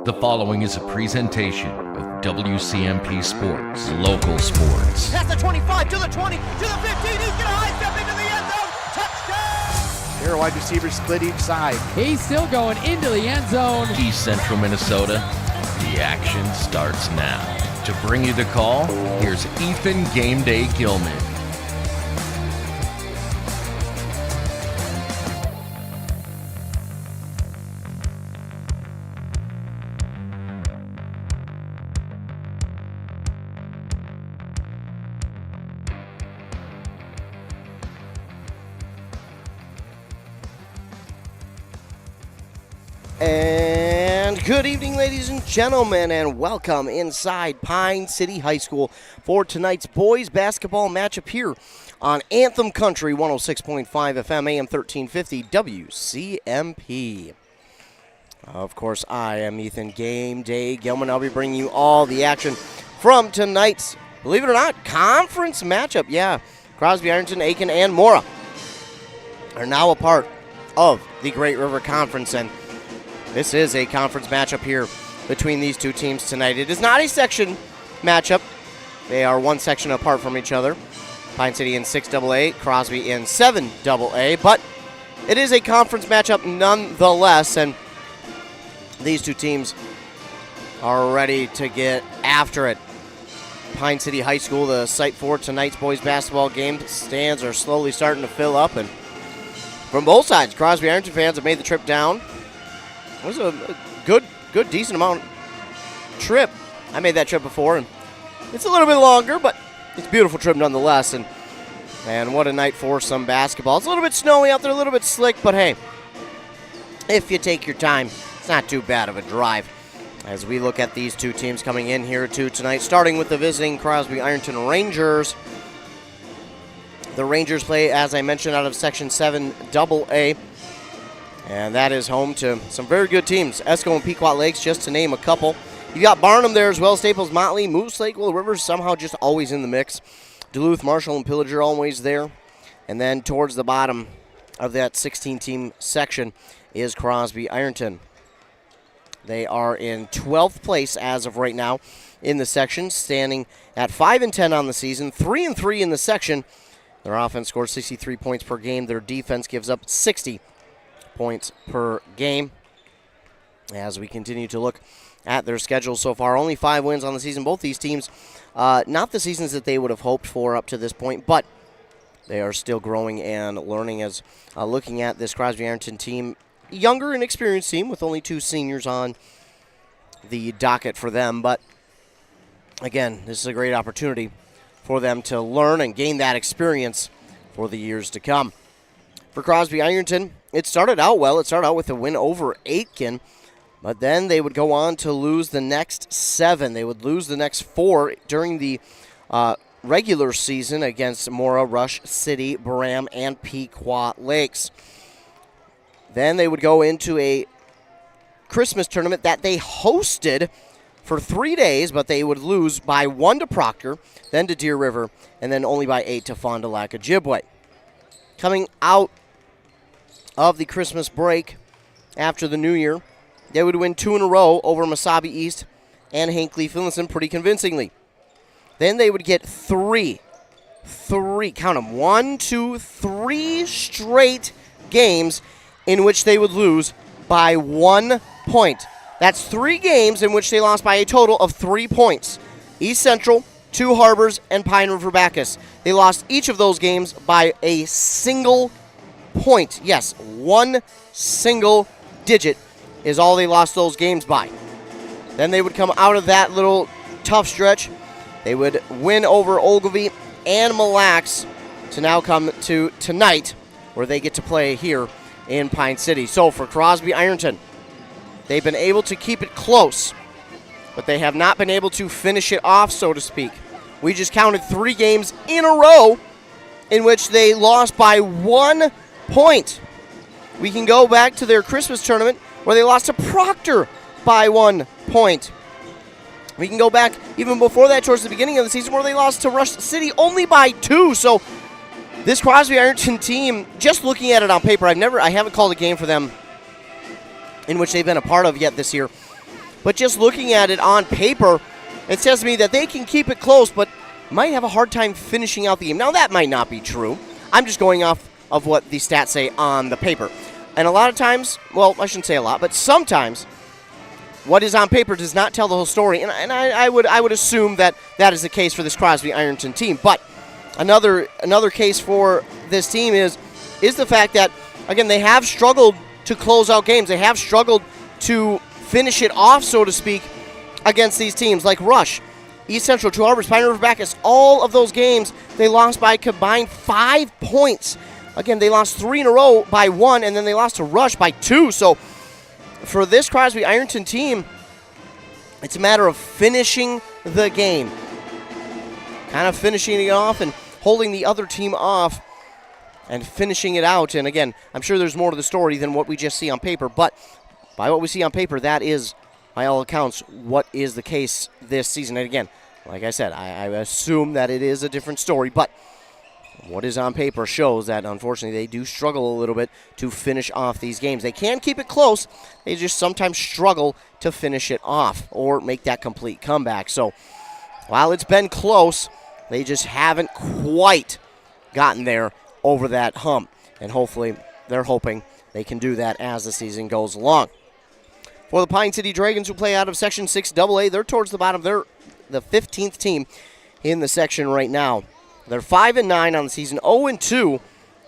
The following is a presentation of WCMP Sports, local sports. Past the 25, to the 20, to the 15, he's going to high step into the end zone, touchdown! Here, wide receivers split each side. He's still going into the end zone. East Central Minnesota, the action starts now. To bring you the call, here's Ethan Game Day Gilman. And good evening, ladies and gentlemen, and welcome inside Pine City High School for tonight's boys basketball matchup here on Anthem Country 106.5 FM, AM 1350, WCMP. Of course, I am Ethan Game Day Gilman. I'll be bringing you all the action from tonight's, believe it or not, conference matchup. Yeah, Crosby-Ironton, Aiken, and Mora are now a part of the Great River Conference, and this is a conference matchup here between these two teams tonight. It is not a section matchup. They are one section apart from each other. Pine City in 6AA, Crosby in 7AA, but it is a conference matchup nonetheless, and these two teams are ready to get after it. Pine City High School, the site for tonight's boys basketball game, stands are slowly starting to fill up, and from both sides, Crosby-Ironton fans have made the trip down. It was a good, decent amount trip. I made that trip before, and it's a little bit longer, but it's a beautiful trip nonetheless. And what a night for some basketball. It's a little bit snowy out there, a little bit slick, but hey, if you take your time, it's not too bad of a drive. As we look at these two teams coming in here too tonight, starting with the visiting Crosby-Ironton Rangers. The Rangers play, as I mentioned, out of Section 7AA. And that is home to some very good teams. Esco and Pequot Lakes, just to name a couple. You got Barnum there as well, Staples, Motley, Moose Lake, Willow Rivers, somehow just always in the mix. Duluth, Marshall, and Pillager always there. And then towards the bottom of that 16-team section is Crosby-Ironton. They are in 12th place as of right now in the section, standing at 5-10 on the season, 3-3 in the section. Their offense scores 63 points per game. Their defense gives up 60 points per game. As we continue to look at their schedule so far, only 5 wins on the season. Both these teams, not the seasons that they would have hoped for up to this point, but they are still growing and learning. As looking at this Crosby-Ironton team, younger and experienced team with only 2 seniors on the docket for them, but again, this is a great opportunity for them to learn and gain that experience for the years to come. For Crosby-Ironton, it started out well. It started out with a win over Aitken, but then they would go on to lose the next 7. They would lose the next 4 during the regular season against Mora, Rush City, Baram, and Pequot Lakes. Then they would go into a Christmas tournament that they hosted for 3 days, but they would lose by 1 to Proctor, then to Deer River, and then only by 8 to Fond du Lac Ojibwe. Coming out of the Christmas break after the New Year, they would win 2 in a row over Mesabi East and Hinckley Finlayson pretty convincingly. Then they would get 3, count them, 1, 2, 3 straight games in which they would lose by 1 point. That's 3 games in which they lost by a total of 3 points. East Central, 2 Harbors, and Pine River Bacchus. They lost each of those games by a single point. Yes, 1 single digit is all they lost those games by. Then they would come out of that little tough stretch. They would win over Ogilvie and Mille Lacs to now come to tonight, where they get to play here in Pine City. So for Crosby-Ironton, they've been able to keep it close, but they have not been able to finish it off, so to speak. We just counted 3 games in a row in which they lost by 1 point. We can go back to their Christmas tournament where they lost to Proctor by 1 point. We can go back even before that towards the beginning of the season where they lost to Rush City only by 2. So this Crosby-Ironton team, just looking at it on paper, I haven't called a game for them in which they've been a part of yet this year. But just looking at it on paper, it says to me that they can keep it close, but might have a hard time finishing out the game. Now, that might not be true. I'm just going off of what the stats say on the paper. And a lot of times, well, I shouldn't say a lot, but sometimes what is on paper does not tell the whole story. And I would assume that that is the case for this Crosby-Ironton team. But another case for this team is the fact that, again, they have struggled to close out games. They have struggled to finish it off, so to speak, against these teams like Rush, East Central, Two Harbors, Pine River Bacchus. All of those games, they lost by combined 5 points. Again, they lost 3 in a row by 1, and then they lost to Rush by 2. So for this Crosby-Ironton team, it's a matter of finishing the game. Kind of finishing it off and holding the other team off and finishing it out. And again, I'm sure there's more to the story than what we just see on paper, but by what we see on paper, that is, by all accounts, what is the case this season. And again, like I said, I assume that it is a different story, but what is on paper shows that, unfortunately, they do struggle a little bit to finish off these games. They can keep it close. They just sometimes struggle to finish it off or make that complete comeback. So while it's been close, they just haven't quite gotten there over that hump. And hopefully they're hoping they can do that as the season goes along. For the Pine City Dragons, who play out of Section 6AA, they're towards the bottom. They're the 15th team in the section right now. They're 5-9 on the season, 0-2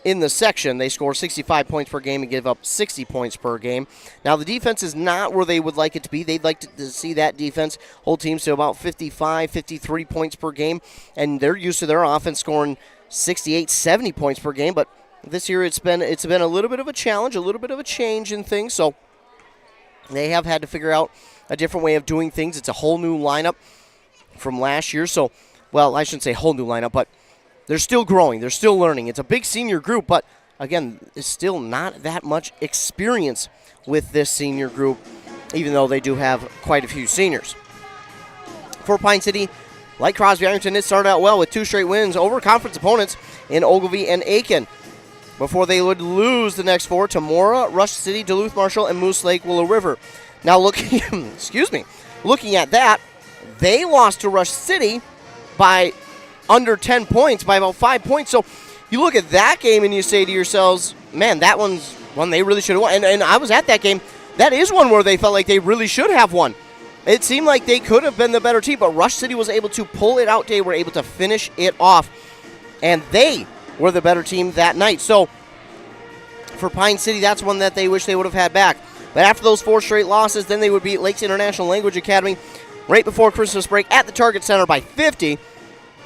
in the section. They score 65 points per game and give up 60 points per game. Now, the defense is not where they would like it to be. They'd like to see that defense hold teams to about 55, 53 points per game, and they're used to their offense scoring 68, 70 points per game. But this year it's been a little bit of a challenge, a little bit of a change in things. So they have had to figure out a different way of doing things. It's a whole new lineup from last year. So, well, I shouldn't say whole new lineup, but they're still growing. They're still learning. It's a big senior group, but again, it's still not that much experience with this senior group, even though they do have quite a few seniors. For Pine City, like Crosby-Ironton, it started out well with 2 straight wins over conference opponents in Ogilvie and Aiken, before they would lose the next 4 to Mora, Rush City, Duluth Marshall, and Moose Lake Willow River. Now looking at that, they lost to Rush City by under 10 points, by about 5 points. So you look at that game and you say to yourselves, man, that one's one they really should have won. And I was at that game. That is one where they felt like they really should have won. It seemed like they could have been the better team, but Rush City was able to pull it out. They were able to finish it off, and they were the better team that night. So for Pine City, that's one that they wish they would have had back. But after those 4 straight losses, then they would beat Lakes International Language Academy right before Christmas break at the Target Center by 50.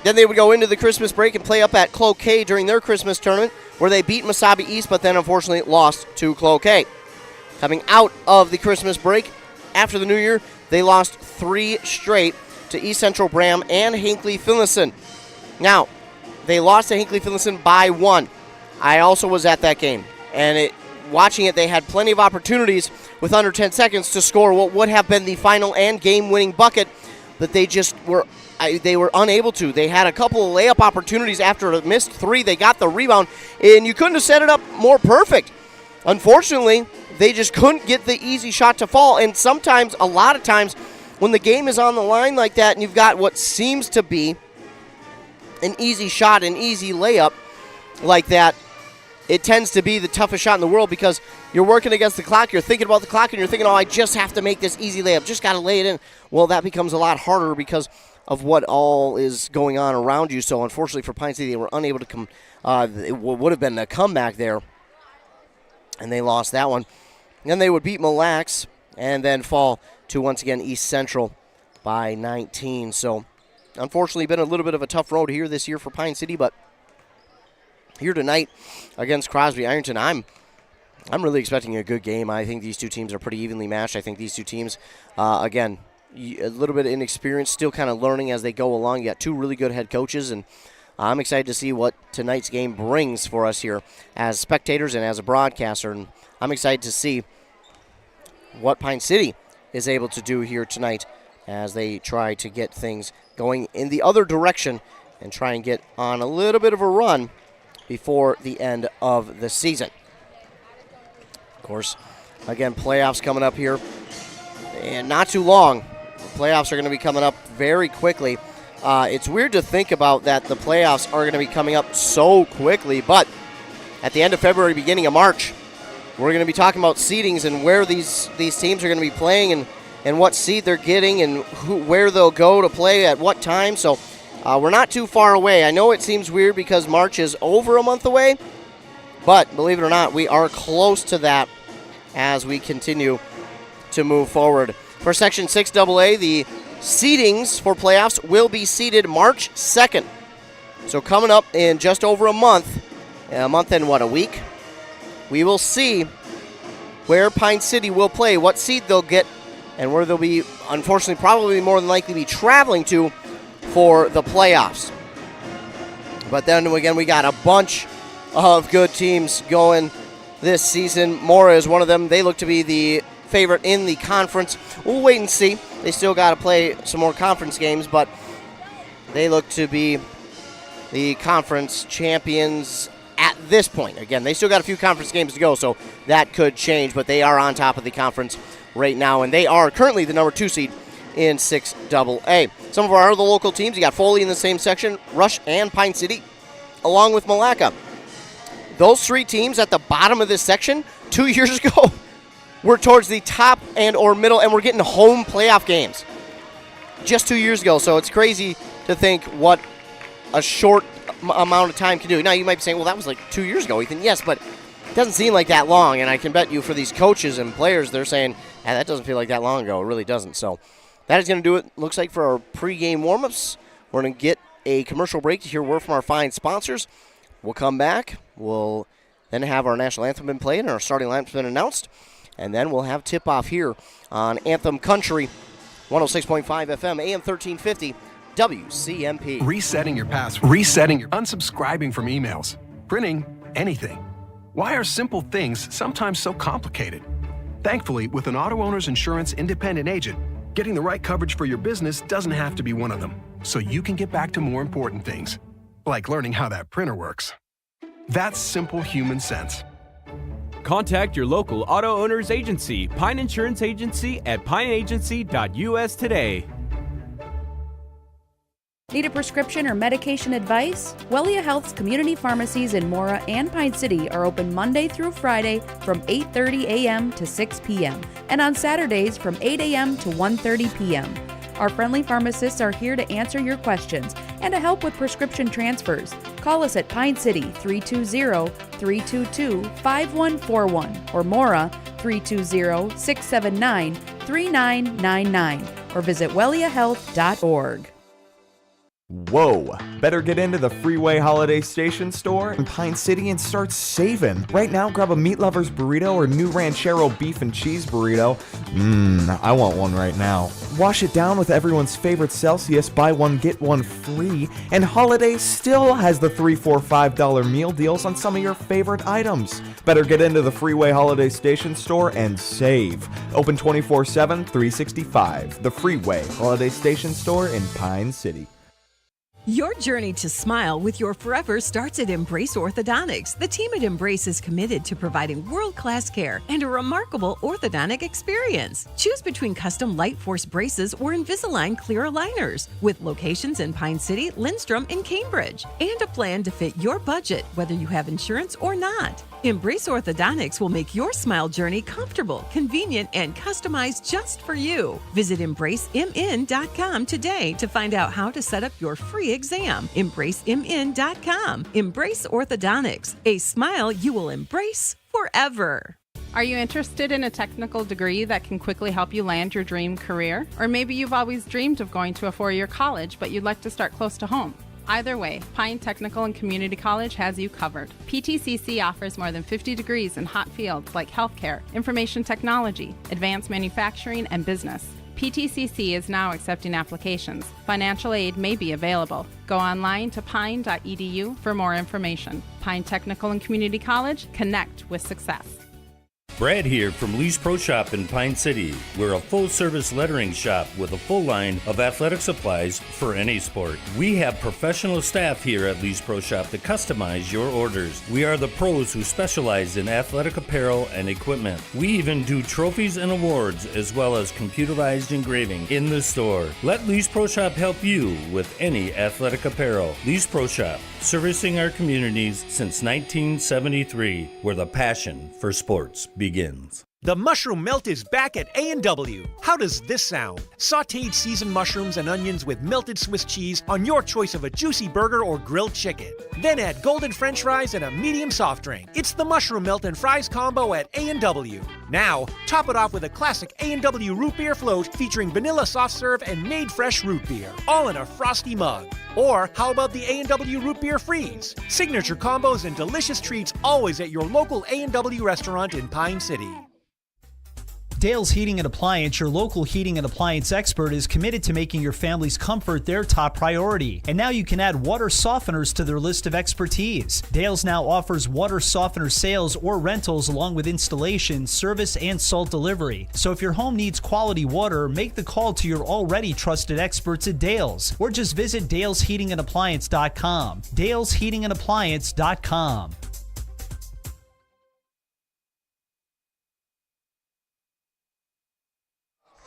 Then they would go into the Christmas break and play up at Cloquet during their Christmas tournament, where they beat Mesabi East, but then unfortunately lost to Cloquet. Coming out of the Christmas break, after the New Year, they lost 3 straight to East Central Bram and Hinckley Finlayson. Now, they lost to Hinckley Finlayson by 1. I also was at that game, and watching it, they had plenty of opportunities with under 10 seconds to score what would have been the final and game-winning bucket, but they just were unable to. They had a couple of layup opportunities after a missed 3. They got the rebound, and you couldn't have set it up more perfect. Unfortunately, they just couldn't get the easy shot to fall, and sometimes, a lot of times, when the game is on the line like that and you've got what seems to be an easy shot, an easy layup like that, it tends to be the toughest shot in the world because you're working against the clock, you're thinking about the clock, and you're thinking, oh, I just have to make this easy layup, just got to lay it in. Well, that becomes a lot harder because of what all is going on around you. So unfortunately for Pine City, they were unable to come. It would have been a comeback there, and they lost that one. And then they would beat Mille Lacs and then fall to, once again, East Central by 19. So unfortunately been a little bit of a tough road here this year for Pine City, but here tonight against Crosby-Ironton, I'm really expecting a good game. I think these two teams are pretty evenly matched. I think these two teams, again, a little bit inexperienced, still kind of learning as they go along. You got 2 really good head coaches, and I'm excited to see what tonight's game brings for us here as spectators and as a broadcaster. And I'm excited to see what Pine City is able to do here tonight as they try to get things going in the other direction and try and get on a little bit of a run before the end of the season. Of course, again, playoffs coming up here. and not too long. The playoffs are going to be coming up very quickly. It's weird to think about that the playoffs are going to be coming up so quickly, but at the end of February, beginning of March, we're going to be talking about seedings and where these teams are going to be playing and what seed they're getting and where they'll go to play at what time. So we're not too far away. I know it seems weird because March is over a month away, but believe it or not, we are close to that as we continue to move forward. For Section 6AA, the seedings for playoffs will be seeded March 2nd. So coming up in just over a month and a week, we will see where Pine City will play, what seed they'll get, and where they'll be, unfortunately, probably more than likely be traveling to for the playoffs. But then again, we got a bunch of good teams going this season. Mora is one of them. They look to be the favorite in the conference. We'll wait and see. They still got to play some more conference games, but they look to be the conference champions at this point. Again, they still got a few conference games to go, so that could change, but they are on top of the conference right now, and they are currently the number 2 seed in 6AA. Some of our other local teams, you got Foley in the same section, Rush and Pine City, along with Malacca. Those 3 teams at the bottom of this section 2 years ago were towards the top and or middle, and we're getting home playoff games just 2 years ago. So it's crazy to think what a short amount of time can do. Now you might be saying, well, that was like 2 years ago, Ethan. Yes, but it doesn't seem like that long, and I can bet you for these coaches and players, they're saying, that doesn't feel like that long ago. It really doesn't. So that is going to do it, looks like, for our pregame warm-ups. We're going to get a commercial break to hear word from our fine sponsors. We'll come back. We'll then have our national anthem been played and our starting lineup's been announced. And then we'll have tip-off here on Anthem Country, 106.5 FM, AM 1350, WCMP. Resetting your password, unsubscribing from emails, printing anything. Why are simple things sometimes so complicated? Thankfully, with an auto owner's insurance independent agent, getting the right coverage for your business doesn't have to be one of them, so you can get back to more important things, like learning how that printer works. That's simple human sense. Contact your local auto owner's agency, Pine Insurance Agency, at pineagency.us today. Need a prescription or medication advice? Wellia Health's community pharmacies in Mora and Pine City are open Monday through Friday from 8:30 a.m. to 6 p.m. and on Saturdays from 8 a.m. to 1:30 p.m. Our friendly pharmacists are here to answer your questions and to help with prescription transfers. Call us at Pine City 320-322-5141 or Mora 320-679-3999 or visit welliahealth.org. Whoa! Better get into the Freeway Holiday Station store in Pine City and start saving. Right now, grab a Meat Lover's burrito or new Ranchero beef and cheese burrito. I want one right now. Wash it down with everyone's favorite Celsius, buy one, get one free. And Holiday still has the $3, $4, $5 meal deals on some of your favorite items. Better get into the Freeway Holiday Station store and save. Open 24/7, 365. The Freeway Holiday Station store in Pine City. Your journey to smile with your forever starts at Embrace Orthodontics. The team at Embrace is committed to providing world-class care and a remarkable orthodontic experience. Choose between custom Light Force braces or Invisalign clear aligners with locations in Pine City, Lindstrom, and Cambridge, and a plan to fit your budget, whether you have insurance or not. Embrace Orthodontics will make your smile journey comfortable, convenient, and customized just for you. Visit EmbraceMN.com today to find out how to set up your free exam. EmbraceMN.com. Embrace Orthodontics. A smile you will embrace forever. Are you interested in a technical degree that can quickly help you land your dream career? Or maybe you've always dreamed of going to a four-year college, but you'd like to start close to home. Either way, Pine Technical and Community College has you covered. PTCC offers more than 50 degrees in hot fields like healthcare, information technology, advanced manufacturing, and business. PTCC is now accepting applications. Financial aid may be available. Go online to pine.edu for more information. Pine Technical and Community College, connect with success. Brad here from Lee's Pro Shop in Pine City. We're a full-service lettering shop with a full line of athletic supplies for any sport. We have professional staff here at Lee's Pro Shop to customize your orders. We are the pros who specialize in athletic apparel and equipment. We even do trophies and awards as well as computerized engraving in the store. Let Lee's Pro Shop help you with any athletic apparel. Lee's Pro Shop, servicing our communities since 1973, where the passion for sports begins. The mushroom melt is back at A&W. How does this sound? Sautéed seasoned mushrooms and onions with melted Swiss cheese on your choice of a juicy burger or grilled chicken. Then add golden French fries and a medium soft drink. It's the mushroom melt and fries combo at A&W. Now, top it off with a classic A&W root beer float featuring vanilla soft serve and made fresh root beer, all in a frosty mug. Or how about the A&W root beer freeze? Signature combos and delicious treats always at your local A&W restaurant in Pine City. Dale's Heating and Appliance, your local heating and appliance expert, is committed to making your family's comfort their top priority. And now you can add water softeners to their list of expertise. Dale's now offers water softener sales or rentals along with installation, service, and salt delivery. So if your home needs quality water, make the call to your already trusted experts at Dale's, or just visit dalesheatingandappliance.com. dalesheatingandappliance.com.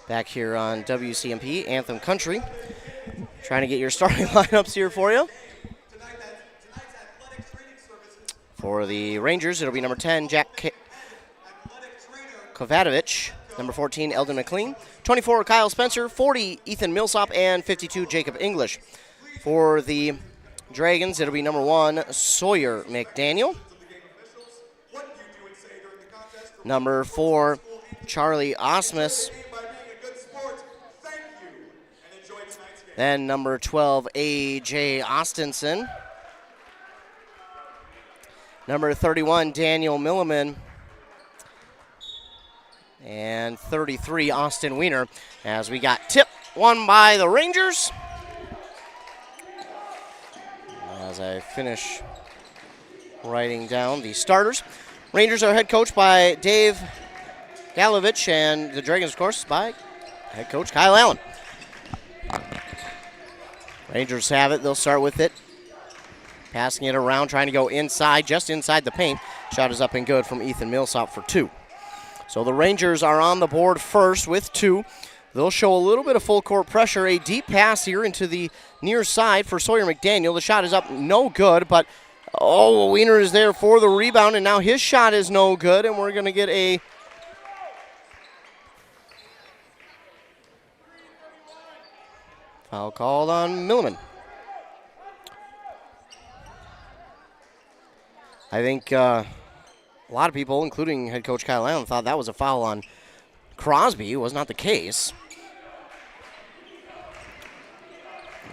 Back here on WCMP, Anthem Country. Trying to get your starting lineups here for you. For the Rangers, it'll be number 10, Jack Kovatovich. Number 14, Eldon McLean. 24, Kyle Spencer. 40, Ethan Millsop. And 52, Jacob English. For the Dragons, it'll be number 1, Sawyer McDaniel. Number 4, Charlie Osmus. Then number 12, A.J. Austinson. Number 31, Daniel Milliman. And 33, Austin Wiener. As we got tip one by the Rangers. As I finish writing down the starters. Rangers are head coached by Dave Galovich, and the Dragons, of course, by head coach Kyle Allen. Rangers have it. They'll start with it. Passing it around, trying to go inside, just inside the paint. Shot is up and good from Ethan Millsop for 2. So the Rangers are on the board first with 2. They'll show a little bit of full court pressure. A deep pass here into the near side for Sawyer McDaniel. The shot is up, no good, but Wiener is there for the rebound, and now his shot is no good, and we're going to get a foul called on Milliman. I think a lot of people, including head coach Kyle Allen, thought that was a foul on Crosby. It was not the case.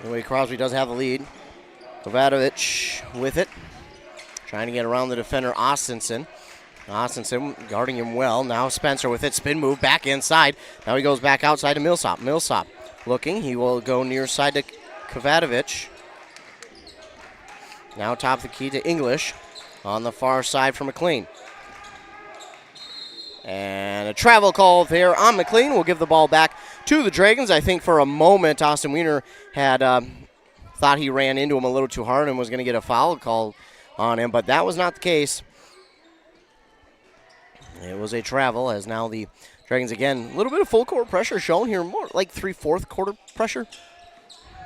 Anyway, Crosby does have the lead. Kovatovich with it. Trying to get around the defender, Austinson. Austinson guarding him well. Now Spencer with it. Spin move back inside. Now he goes back outside to Millsop. Millsop looking. He will go near side to Kovatovich. Now top the key to English on the far side for McLean. And a travel call there on McLean. We'll give the ball back to the Dragons. I think for a moment Austin Wiener had thought he ran into him a little too hard and was going to get a foul called on him, but that was not the case. It was a travel, as now the Dragons again, a little bit of full court pressure shown here, more like 3/4 quarter pressure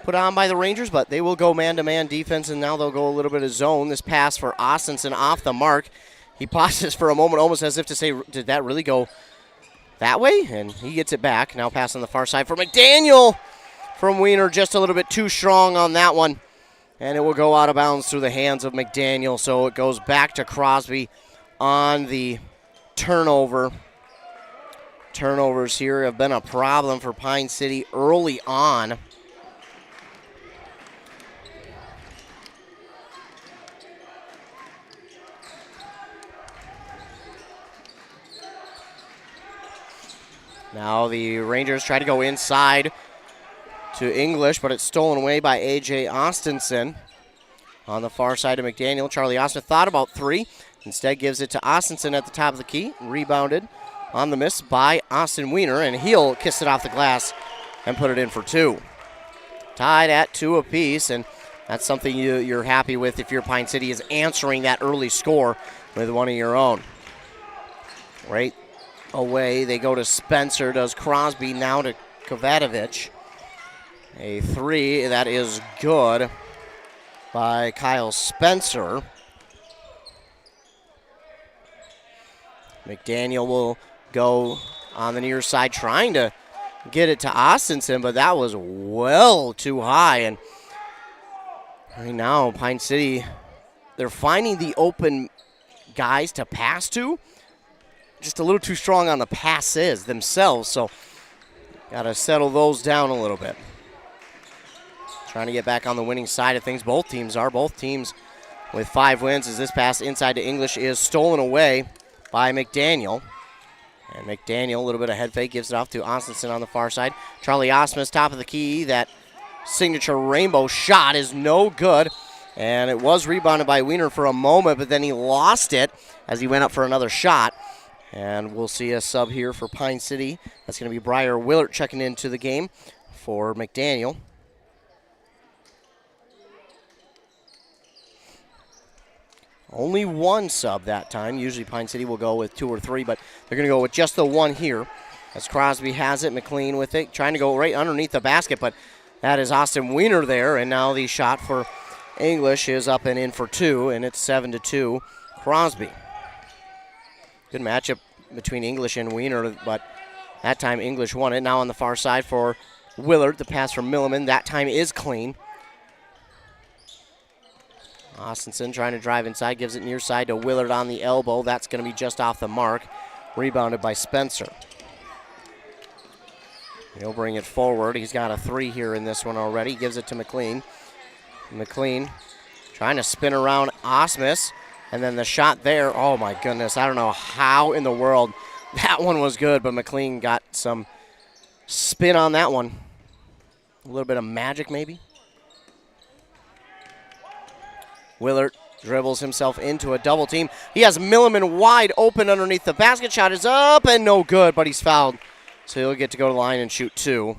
put on by the Rangers, but they will go man-to-man defense, and now they'll go a little bit of zone. This pass for Austinson off the mark. He pauses for a moment, almost as if to say, did that really go that way? And he gets it back. Now pass on the far side for McDaniel from Wiener, just a little bit too strong on that one. And it will go out of bounds through the hands of McDaniel, so it goes back to Crosby on the turnover. Turnovers here have been a problem for Pine City early on. Now the Rangers try to go inside to English, but it's stolen away by A.J. Austinson. On the far side of McDaniel, Charlie Osmith thought about 3. Instead gives it to Austinson at the top of the key. Rebounded on the miss by Austin Wiener, and he'll kiss it off the glass and put it in for 2. Tied at 2 apiece, and that's something you're happy with if your Pine City is answering that early score with one of your own. Right away, they go to Spencer, does Crosby, now to Kovacevic. A 3, that is good by Kyle Spencer. McDaniel will go on the near side trying to get it to Austinson, but that was well too high. And right now, Pine City, they're finding the open guys to pass to. Just a little too strong on the passes themselves, so got to settle those down a little bit. Trying to get back on the winning side of things. Both teams with 5 wins as this pass inside to English is stolen away by McDaniel. And McDaniel, a little bit of head fake, gives it off to Austinson on the far side. Charlie Osmus, top of the key. That signature rainbow shot is no good. And it was rebounded by Wiener for a moment, but then he lost it as he went up for another shot. And we'll see a sub here for Pine City. That's going to be Briar Willert checking into the game for McDaniel. Only 1 sub that time. Usually Pine City will go with 2 or 3, but they're going to go with just the 1 here. As Crosby has it, McLean with it, trying to go right underneath the basket, but that is Austin Wiener there, and now the shot for English is up and in for 2, and it's 7-2 Crosby. Good matchup between English and Wiener, but that time English won it. Now on the far side for Willard, the pass from Milliman. That time is clean. Austinson trying to drive inside, gives it near side to Willard on the elbow. That's going to be just off the mark. Rebounded by Spencer. He'll bring it forward. He's got a 3 here in this one already. Gives it to McLean. McLean trying to spin around Osmus. And then the shot there, oh my goodness, I don't know how in the world that one was good, but McLean got some spin on that one. A little bit of magic maybe. Willard dribbles himself into a double team. He has Milliman wide open underneath the basket. Shot is up and no good, but he's fouled. So he'll get to go to the line and shoot 2.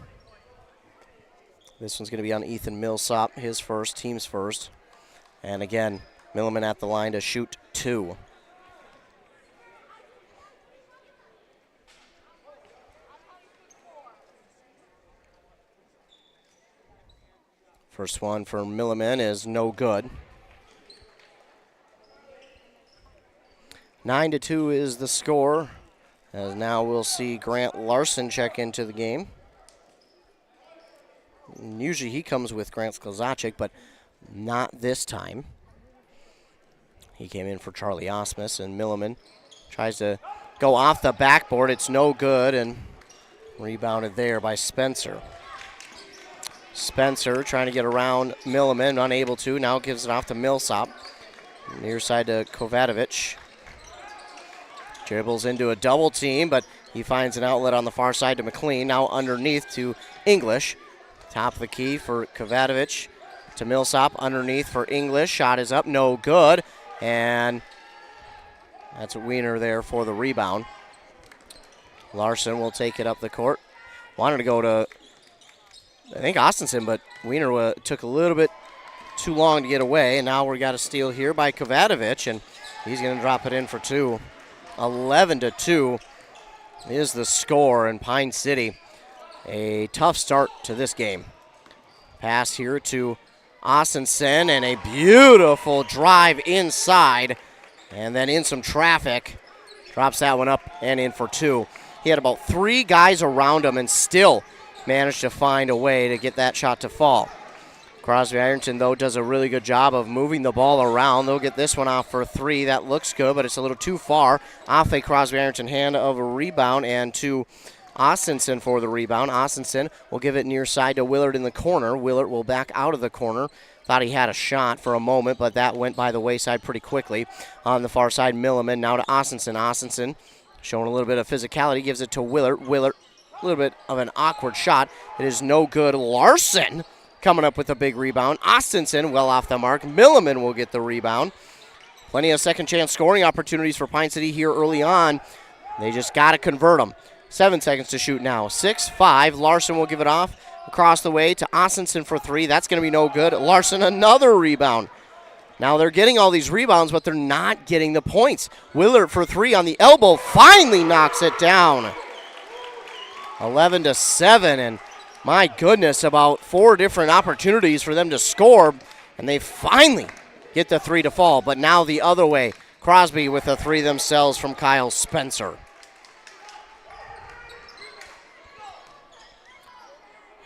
This one's going to be on Ethan Millsop, his first, team's first. And again, Milliman at the line to shoot 2. First one for Milliman is no good. 9-2 is the score. As now we'll see Grant Larson check into the game. And usually he comes with Grant Sklzacic, but not this time. He came in for Charlie Osmus, and Milliman tries to go off the backboard. It's no good, and rebounded there by Spencer. Spencer trying to get around Milliman, unable to. Now gives it off to Millsop. Near side to Kovacevic. Dribbles into a double team, but he finds an outlet on the far side to McLean. Now underneath to English. Top of the key for Kovacevic. To Millsop, underneath for English. Shot is up, no good. And that's Wiener there for the rebound. Larson will take it up the court. Wanted to go to, I think, Austinson, but Wiener took a little bit too long to get away. And now we got a steal here by Kovacevic, and he's going to drop it in for 2. 11-2 is the score in Pine City. A tough start to this game. Pass here to Austinson, and a beautiful drive inside. And then in some traffic, drops that one up and in for 2. He had about 3 guys around him and still managed to find a way to get that shot to fall. Crosby-Ironton, though, does a really good job of moving the ball around. They'll get this one off for 3. That looks good, but it's a little too far. Off a Crosby-Ironton hand of a rebound, and to Austinson for the rebound. Austinson will give it near side to Willard in the corner. Willard will back out of the corner. Thought he had a shot for a moment, but that went by the wayside pretty quickly. On the far side, Milliman now to Austinson. Austinson showing a little bit of physicality, gives it to Willard. Willard, a little bit of an awkward shot. It is no good. Larson coming up with a big rebound. Austinson well off the mark. Milliman will get the rebound. Plenty of second chance scoring opportunities for Pine City here early on. They just got to convert them. 7 seconds to shoot now. 6-5. Larson will give it off across the way to Austinson for 3. That's going to be no good. Larson, another rebound. Now they're getting all these rebounds, but they're not getting the points. Willard for 3 on the elbow finally knocks it down. 11-7, and my goodness, about 4 different opportunities for them to score, and they finally get the 3 to fall. But now the other way, Crosby with a 3 themselves from Kyle Spencer.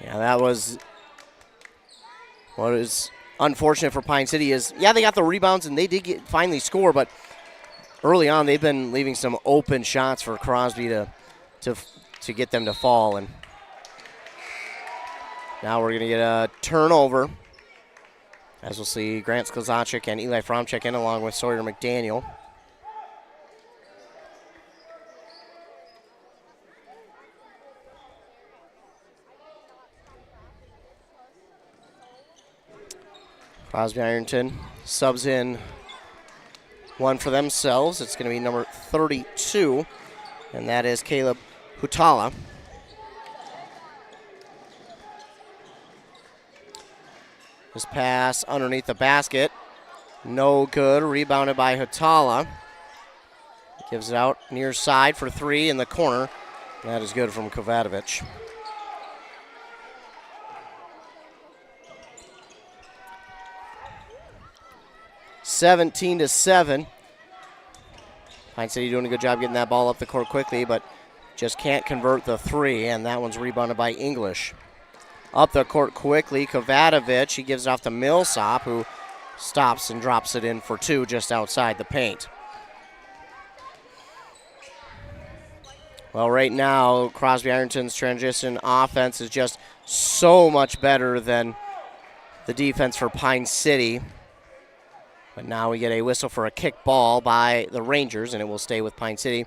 Yeah, that was what is unfortunate for Pine City is, yeah, they got the rebounds and they did finally score, but early on they've been leaving some open shots for Crosby to get them to fall. And now we're going to get a turnover, as we'll see Grant Sklazacek and Eli Fromm check in along with Sawyer McDaniel. Crosby-Ironton subs in 1 for themselves. It's going to be number 32, and that is Caleb Hutala. This pass underneath the basket. No good. Rebounded by Hutala. Gives it out near side for 3 in the corner. That is good from Kovacevic. (17-7). Pine City doing a good job getting that ball up the court quickly, but just can't convert the 3, and that one's rebounded by English. Up the court quickly, Kovacevic, he gives it off to Millsop, who stops and drops it in for 2 just outside the paint. Well, right now, Crosby-Ironton's transition offense is just so much better than the defense for Pine City. But now we get a whistle for a kick ball by the Rangers, and it will stay with Pine City.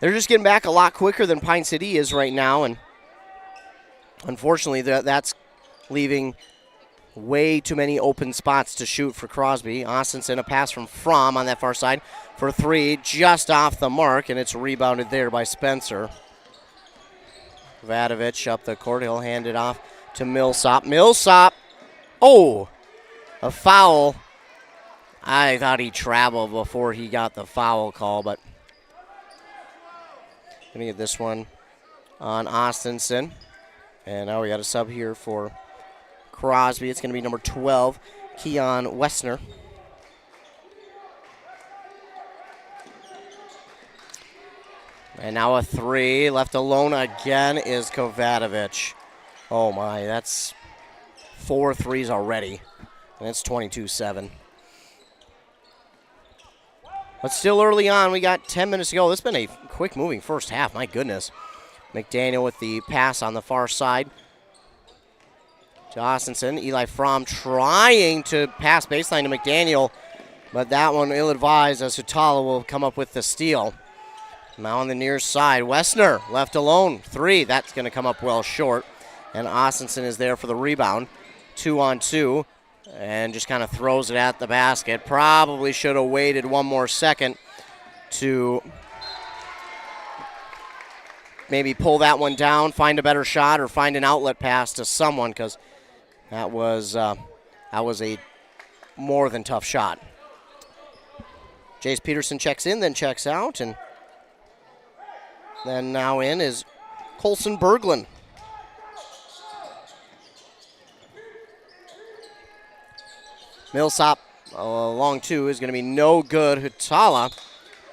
They're just getting back a lot quicker than Pine City is right now, and unfortunately that's leaving way too many open spots to shoot for Crosby. Austinson, a pass from Fromm on that far side for 3, just off the mark, and it's rebounded there by Spencer. Kovacevic up the court. He'll hand it off to Millsop. Millsop, oh, a foul. I thought he traveled before he got the foul call, but going to get this one on Austinson. And now we got a sub here for Crosby. It's going to be number 12, Keon Wessner. And now a 3, left alone again is Kovacevic. Oh my, that's 4 threes already, and it's 22-7. But still early on, we got 10 minutes to go. This has been a quick-moving first half, my goodness. McDaniel with the pass on the far side to Austinson. Eli Fromm trying to pass baseline to McDaniel, but that one ill-advised as Hutala will come up with the steal. Now on the near side, Wessner left alone. 3, that's going to come up well short. And Austinson is there for the rebound. 2-on-2. And just kind of throws it at the basket. Probably should have waited one more second to maybe pull that one down, find a better shot, or find an outlet pass to someone, because that was a more than tough shot. Jace Peterson checks in, then checks out, and then now in is Colson Berglund. Millsop along 2 is going to be no good. Hutala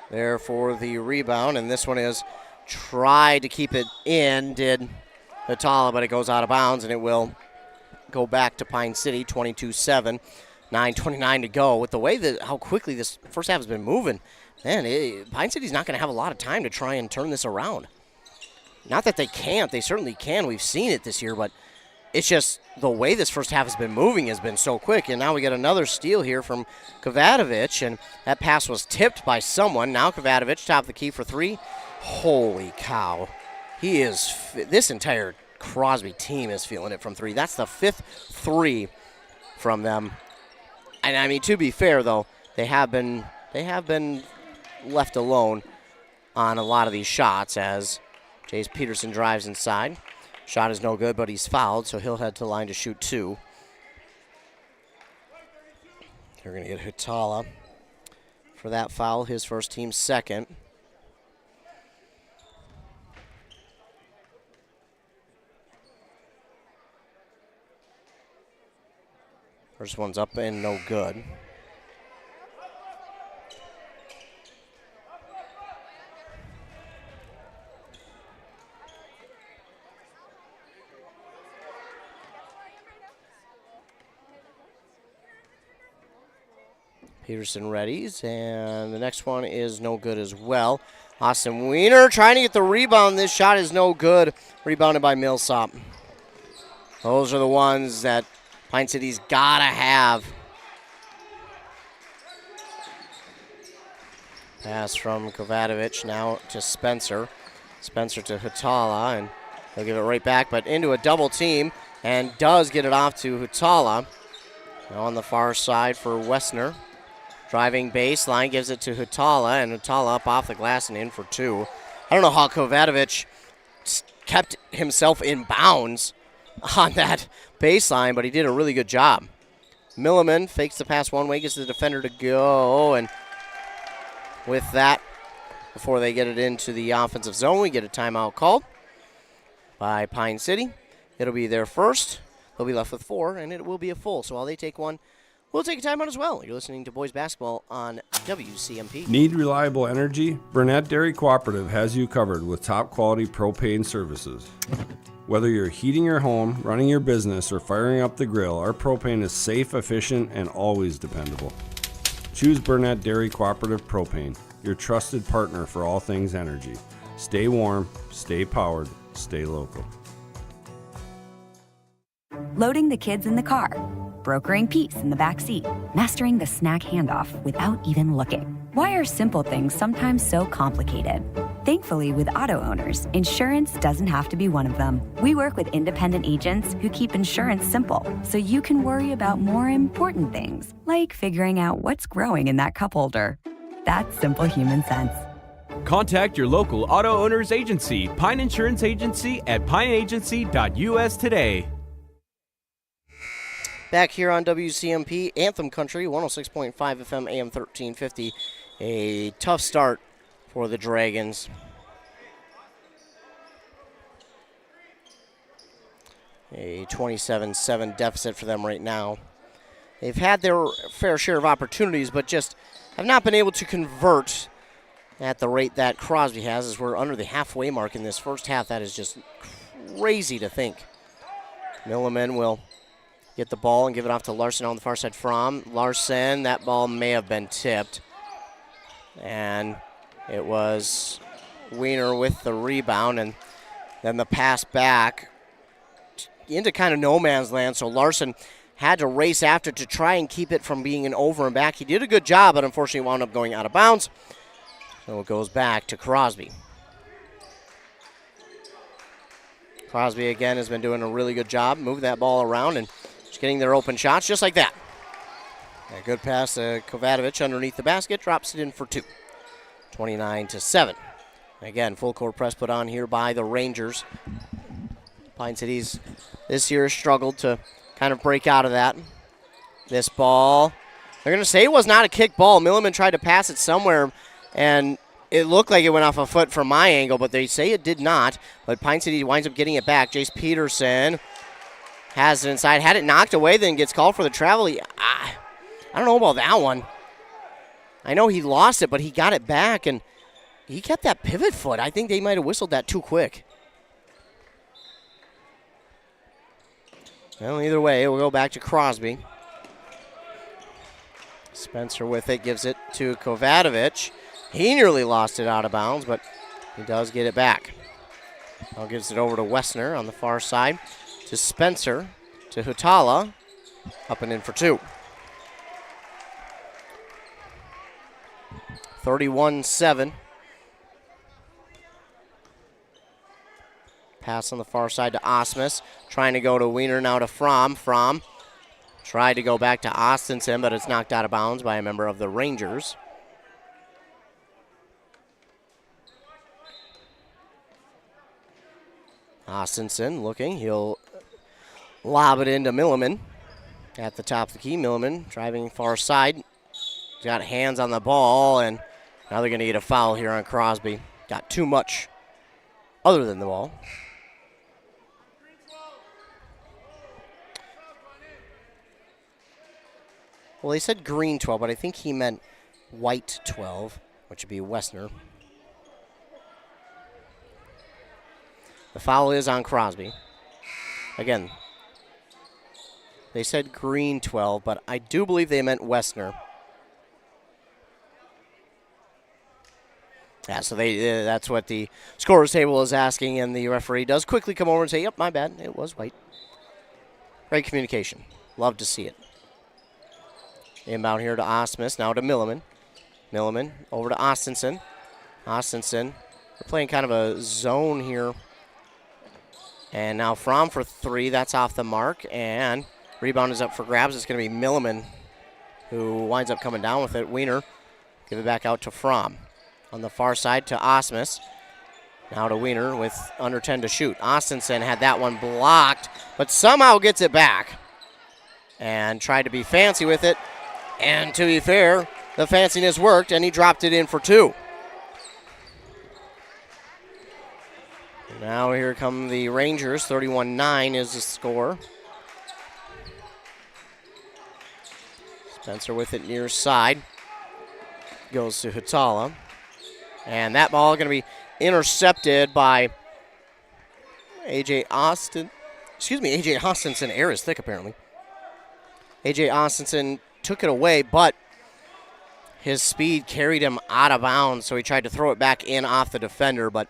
there for the rebound, and this one is tried to keep it in, did Hutala, but it goes out of bounds, and it will go back to Pine City, 22-7, 9:29 to go. With the way that how quickly this first half has been moving, man, Pine City's not going to have a lot of time to try and turn this around. Not that they can't, they certainly can. We've seen it this year, but it's just the way this first half has been moving has been so quick. And now we get another steal here from Kovacevic, and that pass was tipped by someone. Now Kovacevic top of the key for 3. Holy cow. He is, this entire Crosby team is feeling it from 3. That's the 5th 3 from them. And I mean, to be fair though, they have been left alone on a lot of these shots as Jace Peterson drives inside. Shot is no good, but he's fouled, so he'll head to the line to shoot 2. They're going to get Hutala for that foul, his first, team's second. First one's up and no good. Peterson readies, and the next one is no good as well. Austin Wiener trying to get the rebound. This shot is no good. Rebounded by Millsop. Those are the ones that Pine City's got to have. Pass from Kovacevic now to Spencer. Spencer to Hutala, and he'll give it right back, but into a double team, and does get it off to Hutala. Now on the far side for Wessner. Driving baseline, gives it to Hutala, and Hutala up off the glass and in for 2. I don't know how Kovacevic kept himself in bounds on that baseline, but he did a really good job. Milliman fakes the pass one way, gets the defender to go, and with that, before they get it into the offensive zone, we get a timeout called by Pine City. It'll be their first. They'll be left with 4, and it will be a full. So while they take one, we'll take a timeout as well. You're listening to Boys Basketball on WCMP. Need reliable energy? Burnett Dairy Cooperative has you covered with top quality propane services. Whether you're heating your home, running your business, or firing up the grill, our propane is safe, efficient, and always dependable. Choose Burnett Dairy Cooperative Propane, your trusted partner for all things energy. Stay warm, stay powered, stay local. Loading the kids in the car, brokering peace in the back seat, mastering the snack handoff without even looking. Why are simple things sometimes so complicated? Thankfully, with auto owners, insurance doesn't have to be one of them. We work with independent agents who keep insurance simple, so you can worry about more important things, like figuring out what's growing in that cup holder. That's simple human sense. Contact your local auto owner's agency, Pine Insurance Agency, at pineagency.us today. Back here on WCMP, Anthem Country, 106.5 FM, AM 1350. A tough start for the Dragons. A 27-7 deficit for them right now. They've had their fair share of opportunities, but just have not been able to convert at the rate that Crosby has, as we're under the halfway mark in this first half. That is just crazy to think. Milliman will get the ball and give it off to Larson on the far side from Larson. That ball may have been tipped. And it was Wiener with the rebound, and then the pass back into kind of no man's land. So Larson had to race after to try and keep it from being an over and back. He did a good job, but unfortunately wound up going out of bounds. So it goes back to Crosby. Crosby again has been doing a really good job moving that ball around and just getting their open shots just like that. A good pass to Kovacevic underneath the basket, drops it in for 2. 29-7. Again, full court press put on here by the Rangers. Pine City's this year struggled to kind of break out of that. This ball, they're going to say it was not a kick ball. Milliman tried to pass it somewhere, and it looked like it went off a foot from my angle, but they say it did not. But Pine City winds up getting it back. Jace Peterson has it inside. Had it knocked away, then gets called for the travel. I don't know about that one. I know he lost it, but he got it back, and he kept that pivot foot. I think they might have whistled that too quick. Well, either way, we'll go back to Crosby. Spencer with it, gives it to Kovacevic. He nearly lost it out of bounds, but he does get it back. Now gives it over to Wessner on the far side. To Spencer, to Hutala, up and in for 2. 31-7. Pass on the far side to Osmus. Trying to go to Wiener, now to Fromm. Fromm tried to go back to Austinson, but it's knocked out of bounds by a member of the Rangers. Austinson looking. He'll lob it into Milliman. At the top of the key, Milliman driving far side. Got hands on the ball, and now they're going to get a foul here on Crosby. Got too much other than the ball. Well, they said green 12, but I think he meant white 12, which would be Wessner. The foul is on Crosby. Again, they said green 12, but I do believe they meant Wessner. Yeah, so that's what the scorer's table is asking, and the referee does quickly come over and say, yep, my bad, it was white. Great communication. Love to see it. Inbound here to Osmus, now to Milliman. Milliman over to Austinson. Austinson, we're playing kind of a zone here. And now Fromm for three, that's off the mark, and rebound is up for grabs. It's going to be Milliman who winds up coming down with it. Wiener, give it back out to Fromm. On the far side to Osmus. Now to Wiener with under 10 to shoot. Austinson had that one blocked, but somehow gets it back. And tried to be fancy with it. And to be fair, the fanciness worked, and he dropped it in for two. Now here come the Rangers. 31-9 is the score. Spencer with it near side. Goes to Hutala. And that ball going to be intercepted by A.J. Austin. Excuse me, A.J. Austinson. Air is thick, apparently. A.J. Austinson took it away, but his speed carried him out of bounds, so he tried to throw it back in off the defender, but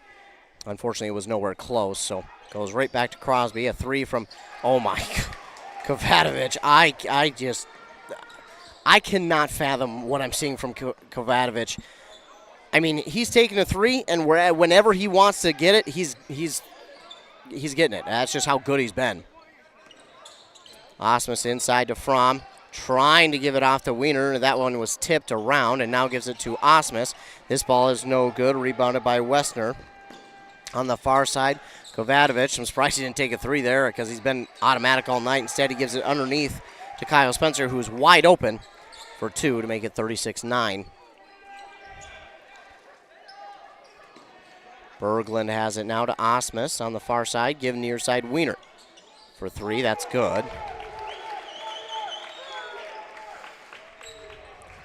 unfortunately it was nowhere close, so goes right back to Crosby. A three from, oh my, Kovacevic. I cannot fathom what I'm seeing from Kovacevic. I mean, he's taking a three, and whenever he wants to get it, he's getting it. That's just how good he's been. Osmus inside to Fromm, trying to give it off to Wiener. That one was tipped around, and now gives it to Osmus. This ball is no good, rebounded by Wessner. On the far side, Kovacevic. I'm surprised he didn't take a three there because he's been automatic all night. Instead, he gives it underneath to Kyle Spencer, who's wide open for two to make it 36-9. Berglund has it now to Osmus on the far side. Give near side Wiener for three. That's good.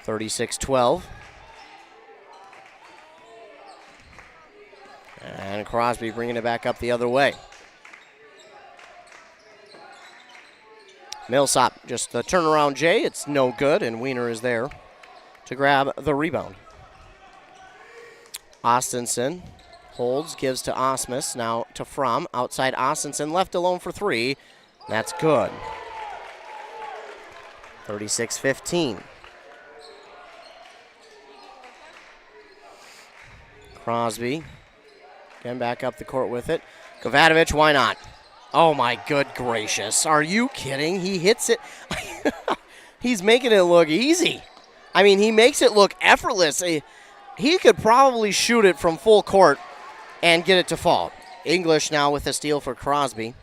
36-12. And Crosby bringing it back up the other way. Millsap, just the turnaround J. It's no good, and Wiener is there to grab the rebound. Austinson holds, gives to Osmus, now to Fromm. Outside Austinson, left alone for three. That's good. 36-15. Crosby, again back up the court with it. Kovacevic, why not? Oh my good gracious. Are you kidding? He hits it. He's making it look easy. I mean, he makes it look effortless. He could probably shoot it from full court and get it to fall. English now with a steal for Crosby.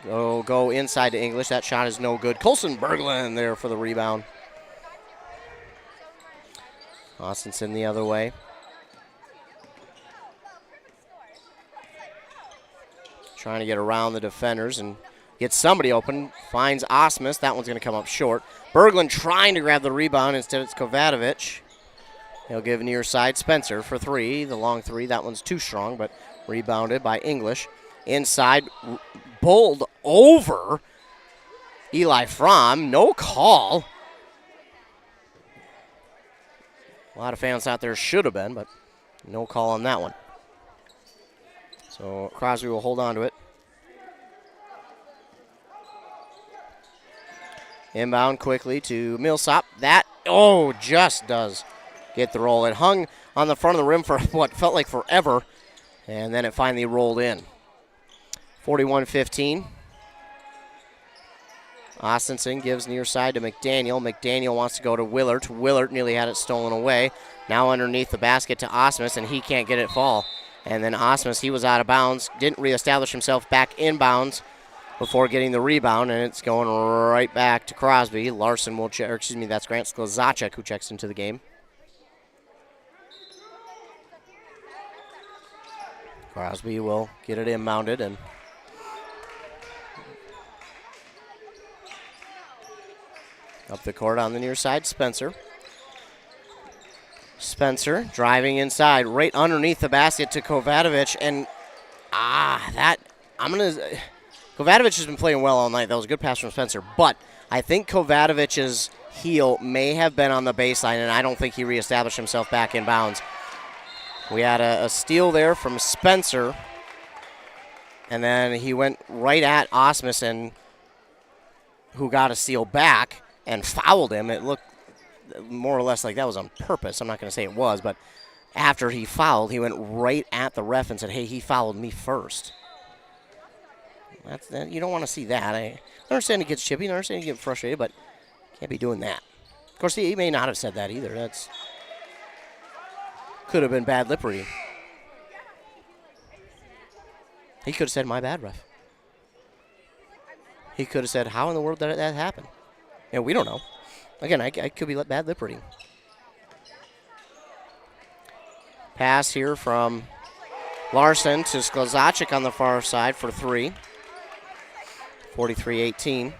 Go inside to English. That shot is no good. Colson Berglund there for the rebound. Austinson the other way. Trying to get around the defenders and get somebody open. Finds Osmus. That one's going to come up short. Berglund trying to grab the rebound. Instead, it's Kovacevic. He'll give near side Spencer for three. The long three. That one's too strong, but rebounded by English. Inside, bowled over Eli Fromm. No call. A lot of fans out there should have been, but no call on that one. So Crosby will hold on to it. Inbound quickly to Millsap. That, just does get the roll. It hung on the front of the rim for what felt like forever, and then it finally rolled in. 41-15. Austinson gives near side to McDaniel. McDaniel wants to go to Willard. Willard nearly had it stolen away. Now underneath the basket to Osmus, and he can't get it fall. And then Osmus, he was out of bounds, didn't reestablish himself back in bounds before getting the rebound, and it's going right back to Crosby. Larson will check, or excuse me, that's Grant Sklzacek who checks into the game. Crosby will get it inbounded, and up the court on the near side, Spencer. Spencer driving inside, right underneath the basket to Kovacevic, and Kovacevic has been playing well all night. That was a good pass from Spencer, but I think Kovacevic's heel may have been on the baseline, and I don't think he reestablished himself back in bounds. We had a steal there from Spencer, and then he went right at Osmussen, who got a steal back and fouled him. It looked more or less like that was on purpose. I'm not going to say it was, but after he fouled, he went right at the ref and said, hey, he fouled me first. You don't want to see that. I understand he gets chippy, I understand he gets frustrated, but can't be doing that. Of course, he may not have said that either. That's could have been bad lip reading. He could have said, my bad, ref. He could have said, how in the world did that happen? Yeah, we don't know. Again, I could be bad lip reading. Pass here from Larson to Sklzacek on the far side for three. 43-18.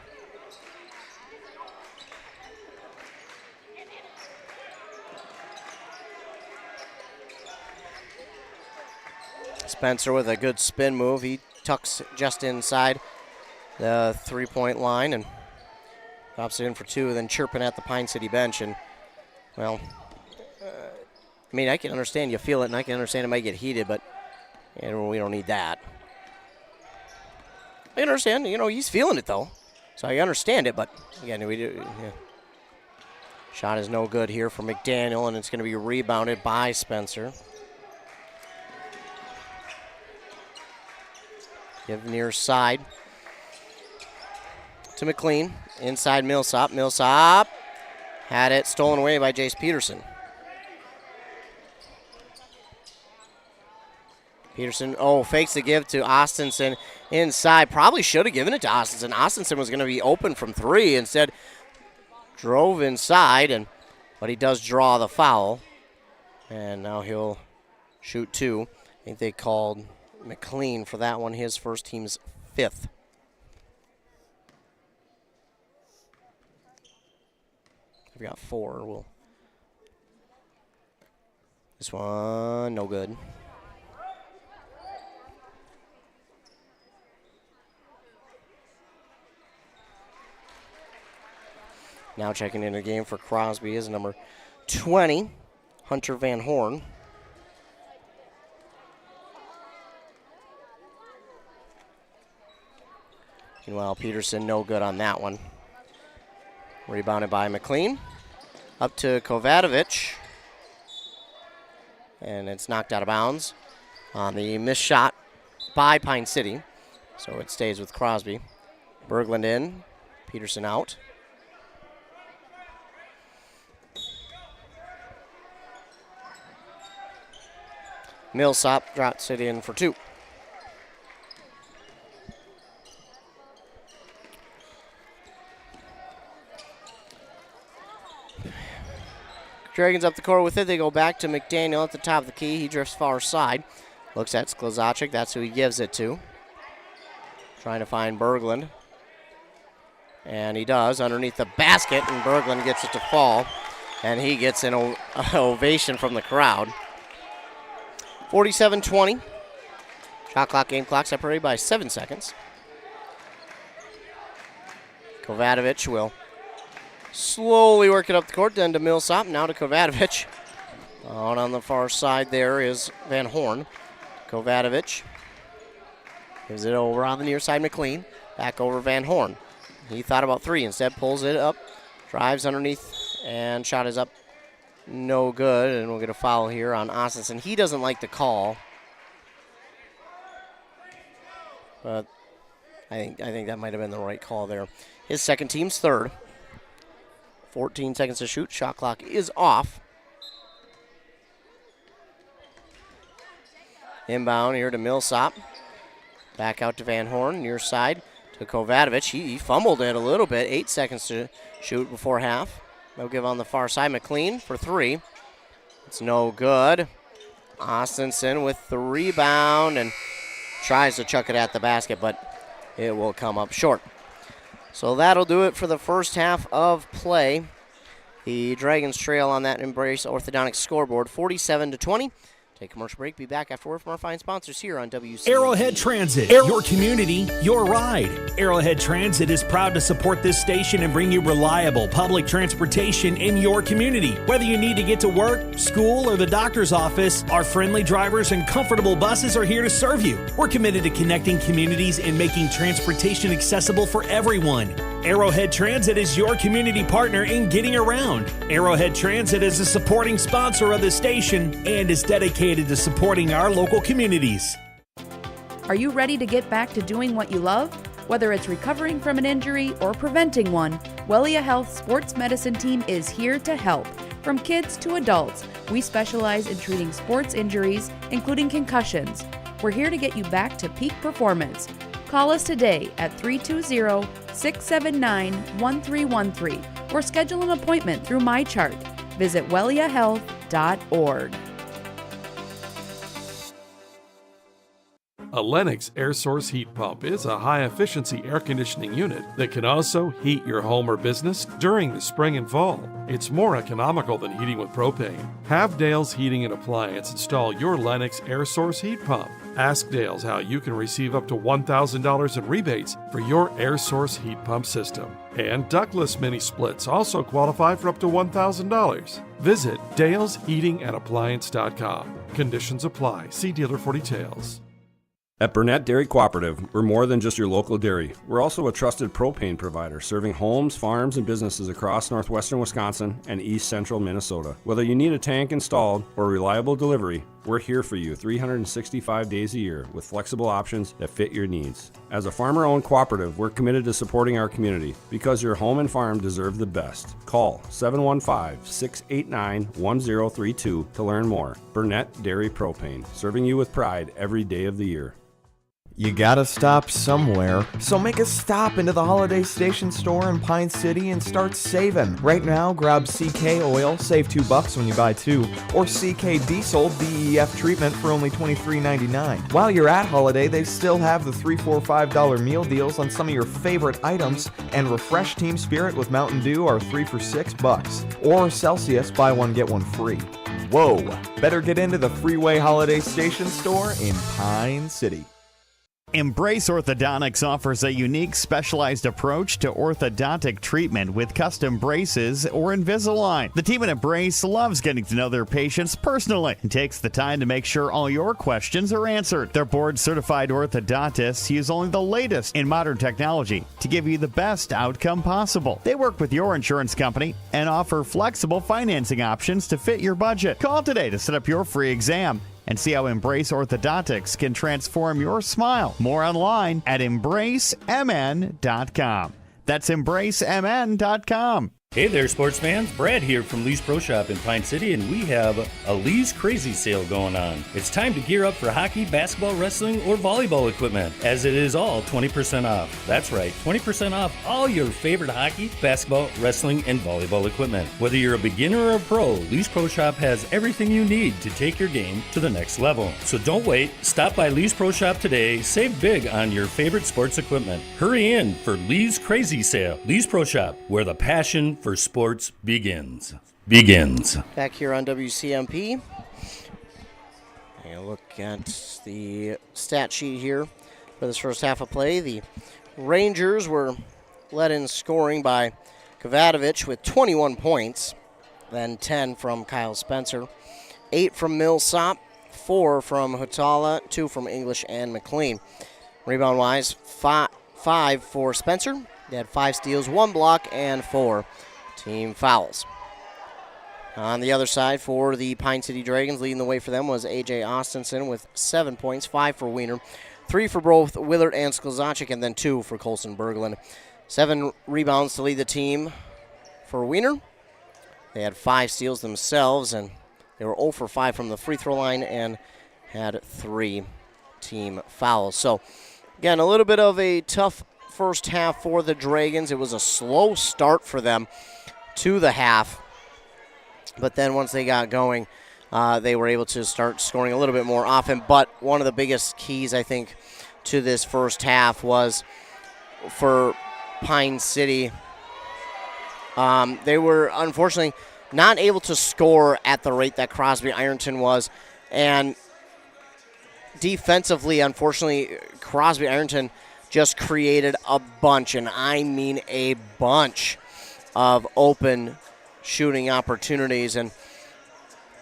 Spencer with a good spin move. He tucks just inside the three-point line and drops it in for two, then chirping at the Pine City bench. And, well, I mean, I can understand you feel it, and I can understand it might get heated, but we don't need that. I understand, he's feeling it, though. So I understand it, but, again, we do. Yeah. Shot is no good here for McDaniel, and it's going to be rebounded by Spencer. Give near side to McLean. Inside Millsap. Millsap had it stolen away by Jace Peterson. Peterson, fakes the give to Austinson inside. Probably should have given it to Austinson. Austinson was going to be open from three. Instead, drove inside, but he does draw the foul. And now he'll shoot two. I think they called McLean for that one, his first, team's fifth. We've got four. This one, no good. Now checking in the game for Crosby is number 20, Hunter Van Horn. Meanwhile, Peterson no good on that one. Rebounded by McLean. Up to Kovacevic. And it's knocked out of bounds on the missed shot by Pine City. So it stays with Crosby. Berglund in. Peterson out. Millsap drops it in for two. Dragons up the court with it. They go back to McDaniel at the top of the key. He drifts far side. Looks at Sklzacek. That's who he gives it to. Trying to find Berglund. And he does underneath the basket, and Berglund gets it to fall. And he gets an ovation from the crowd. 47-20. Shot clock, game clock separated by 7 seconds. Kovacevic will slowly work it up the court, then to Millsap, now to Kovacevic. Out on the far side there is Van Horn. Kovacevic gives it over on the near side, McLean. Back over Van Horn. He thought about three, instead pulls it up, drives underneath, and shot is up. No good, and we'll get a foul here on Austinson. He doesn't like the call, but I think that might have been the right call there. His second team's third. 14 seconds to shoot. Shot clock is off. Inbound here to Millsop. Back out to Van Horn, near side to Kovacevic. He fumbled it a little bit. 8 seconds to shoot before half. They'll give on the far side. McLean for three. It's no good. Austinson with the rebound and tries to chuck it at the basket, but it will come up short. So that'll do it for the first half of play. The Dragons trail on that Embrace Orthodontics scoreboard, 47-20. Take a commercial break. Be back after word from our fine sponsors here on WC. Arrowhead Transit, your community, your ride. Arrowhead Transit is proud to support this station and bring you reliable public transportation in your community. Whether you need to get to work, school, or the doctor's office, our friendly drivers and comfortable buses are here to serve you. We're committed to connecting communities and making transportation accessible for everyone. Arrowhead Transit is your community partner in getting around. Arrowhead Transit is a supporting sponsor of the station and is dedicated to supporting our local communities. Are you ready to get back to doing what you love? Whether it's recovering from an injury or preventing one, Wellia Health Sports Medicine Team is here to help. From kids to adults, we specialize in treating sports injuries, including concussions. We're here to get you back to peak performance. Call us today at 320-679-1313 or schedule an appointment through MyChart. Visit welliahealth.org. A Lennox air source heat pump is a high-efficiency air conditioning unit that can also heat your home or business during the spring and fall. It's more economical than heating with propane. Have Dale's Heating and Appliance install your Lennox air source heat pump. Ask Dale's how you can receive up to $1,000 in rebates for your air source heat pump system. And ductless mini splits also qualify for up to $1,000. Visit dalesheatingandappliance.com. Conditions apply. See dealer for details. At Burnett Dairy Cooperative, we're more than just your local dairy. We're also a trusted propane provider, serving homes, farms, and businesses across northwestern Wisconsin and east central Minnesota. Whether you need a tank installed or reliable delivery, we're here for you 365 days a year with flexible options that fit your needs. As a farmer-owned cooperative, we're committed to supporting our community because your home and farm deserve the best. Call 715-689-1032 to learn more. Burnett Dairy Propane, serving you with pride every day of the year. You gotta stop somewhere, so make a stop into the Holiday Station store in Pine City and start saving. Right now, grab CK Oil, save $2 when you buy two, or CK Diesel DEF treatment for only $23.99. While you're at Holiday, they still have the $3, $4, $5 meal deals on some of your favorite items, and Refresh Team Spirit with Mountain Dew are 3 for $6, or Celsius, buy one get one free. Whoa! Better get into the Freeway Holiday Station store in Pine City. Embrace Orthodontics offers a unique specialized approach to orthodontic treatment with custom braces or Invisalign. The team at Embrace loves getting to know their patients personally and takes the time to make sure all your questions are answered. Their board-certified orthodontists use only the latest in modern technology to give you the best outcome possible. They work with your insurance company and offer flexible financing options to fit your budget. Call today to set up your free exam and see how Embrace Orthodontics can transform your smile. More online at embracemn.com. That's embracemn.com. Hey there, sports fans. Brad here from Lee's Pro Shop in Pine City, and we have a Lee's Crazy Sale going on. It's time to gear up for hockey, basketball, wrestling, or volleyball equipment, as it is all 20% off. That's right, 20% off all your favorite hockey, basketball, wrestling, and volleyball equipment. Whether you're a beginner or a pro, Lee's Pro Shop has everything you need to take your game to the next level. So don't wait. Stop by Lee's Pro Shop today. Save big on your favorite sports equipment. Hurry in for Lee's Crazy Sale. Lee's Pro Shop, where the passion for sports begins. Back here on WCMP. Take a look at the stat sheet here for this first half of play. The Rangers were led in scoring by Kovacevic with 21 points, then 10 from Kyle Spencer, 8 from Millsop, 4 from Hutala, 2 from English and McLean. Rebound-wise, 5 for Spencer. They had 5 steals, 1 block, and 4 team fouls. On the other side for the Pine City Dragons, leading the way for them was A.J. Austinson with 7 points, 5 for Wiener, 3 for both Willard and Sklzacic, and then 2 for Colson Berglund. 7 rebounds to lead the team for Wiener. They had 5 steals themselves, and they were 0 for 5 from the free throw line and had 3 team fouls. So, again, a little bit of a tough first half for the Dragons. It was a slow start for them to the half, but then once they got going, they were able to start scoring a little bit more often. But one of the biggest keys, I think, to this first half was for Pine City. They were unfortunately not able to score at the rate that Crosby-Ironton was, and defensively, unfortunately, Crosby-Ironton just created a bunch, and I mean a bunch, of open shooting opportunities, and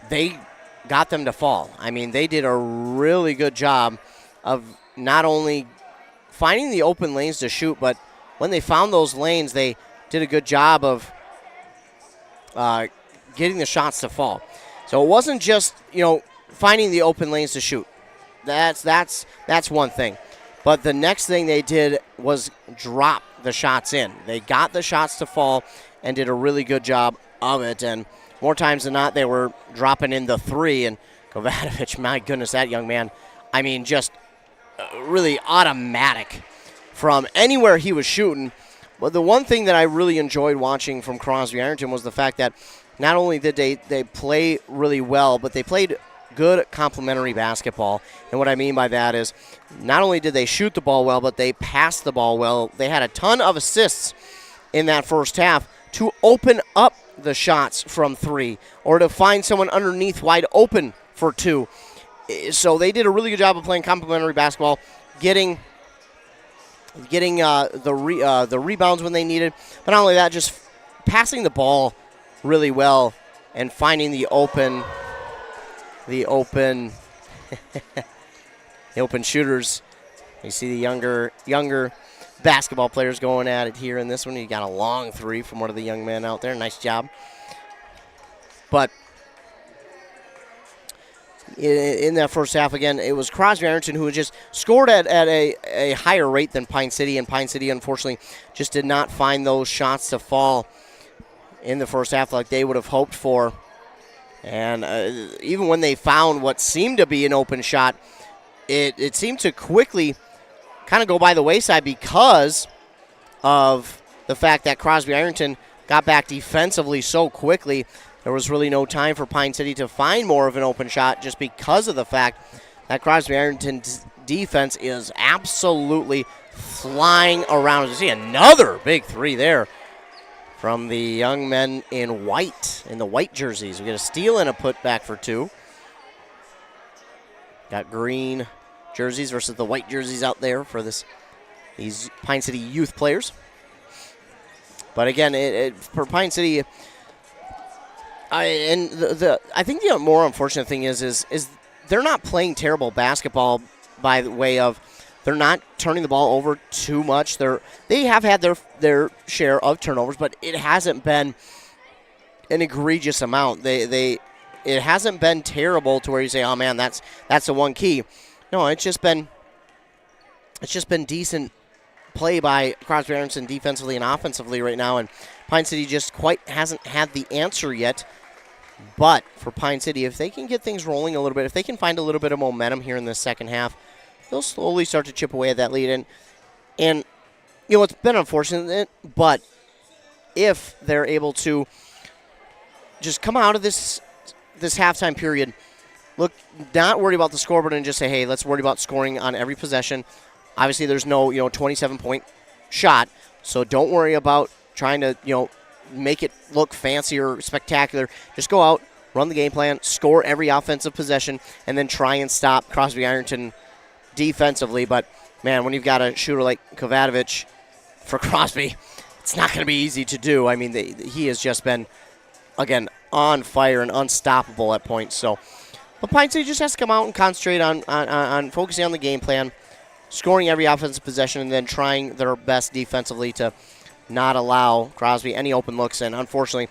they got them to fall. I mean, they did a really good job of not only finding the open lanes to shoot, but when they found those lanes, they did a good job of getting the shots to fall. So it wasn't just, finding the open lanes to shoot. That's one thing. But the next thing they did was drop the shots in. They got the shots to fall and did a really good job of it. And more times than not, they were dropping in the 3. And Kovacevic, my goodness, that young man, I mean, just really automatic from anywhere he was shooting. But the one thing that I really enjoyed watching from Crosby-Ironton was the fact that not only did they play really well, but they played good complementary basketball. And what I mean by that is not only did they shoot the ball well, but they passed the ball well. They had a ton of assists in that first half to open up the shots from 3 or to find someone underneath wide open for 2. So they did a really good job of playing complementary basketball, getting the rebounds when they needed. But not only that, just passing the ball really well and finding the open shooters. You see the younger basketball players going at it here in this one. You got a long 3 from one of the young men out there. Nice job. But in that first half, again, it was Crosby-Ironton who just scored at a higher rate than Pine City, and Pine City, unfortunately, just did not find those shots to fall in the first half like they would have hoped for. And even when they found what seemed to be an open shot, it seemed to quickly kind of go by the wayside because of the fact that Crosby-Ironton got back defensively so quickly. There was really no time for Pine City to find more of an open shot just because of the fact that Crosby-Ironton's defense is absolutely flying around. You see another big 3 there from the young men in the white jerseys. We get a steal and a putback for 2. Got green jerseys versus the white jerseys out there for these Pine City youth players. But again, for Pine City, I think the more unfortunate thing is they're not playing terrible basketball by the way of they're not turning the ball over too much. They have had their share of turnovers, but it hasn't been an egregious amount. It hasn't been terrible to where you say, "Oh man, that's the one key." No, it's just been decent play by Crosby-Ironton defensively and offensively right now, and Pine City just quite hasn't had the answer yet. But for Pine City, if they can get things rolling a little bit, if they can find a little bit of momentum here in the second half, they'll slowly start to chip away at that lead. And it's been unfortunate, but if they're able to just come out of this halftime period, look, not worry about the scoreboard and just say, hey, let's worry about scoring on every possession. Obviously, there's no 27-point shot, so don't worry about trying to make it look fancy or spectacular. Just go out, run the game plan, score every offensive possession, and then try and stop Crosby-Ironton defensively. But, man, when you've got a shooter like Kovacevic for Crosby, it's not going to be easy to do. I mean, he has just been, again, on fire and unstoppable at points. So, but Pine City just has to come out and concentrate on focusing on the game plan, scoring every offensive possession, and then trying their best defensively to not allow Crosby any open looks. And unfortunately,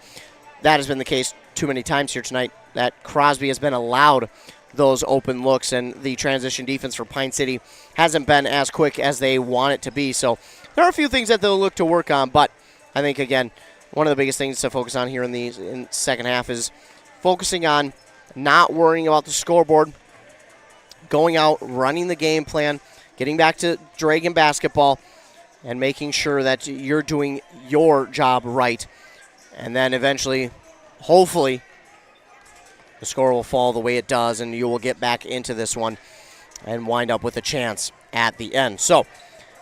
that has been the case too many times here tonight, that Crosby has been allowed those open looks, and the transition defense for Pine City hasn't been as quick as they want it to be. So there are a few things that they'll look to work on, but I think, again, one of the biggest things to focus on here in the second half is focusing on not worrying about the scoreboard, going out, running the game plan, getting back to Dragon basketball, and making sure that you're doing your job right. And then eventually, hopefully, the score will fall the way it does, and you will get back into this one and wind up with a chance at the end. So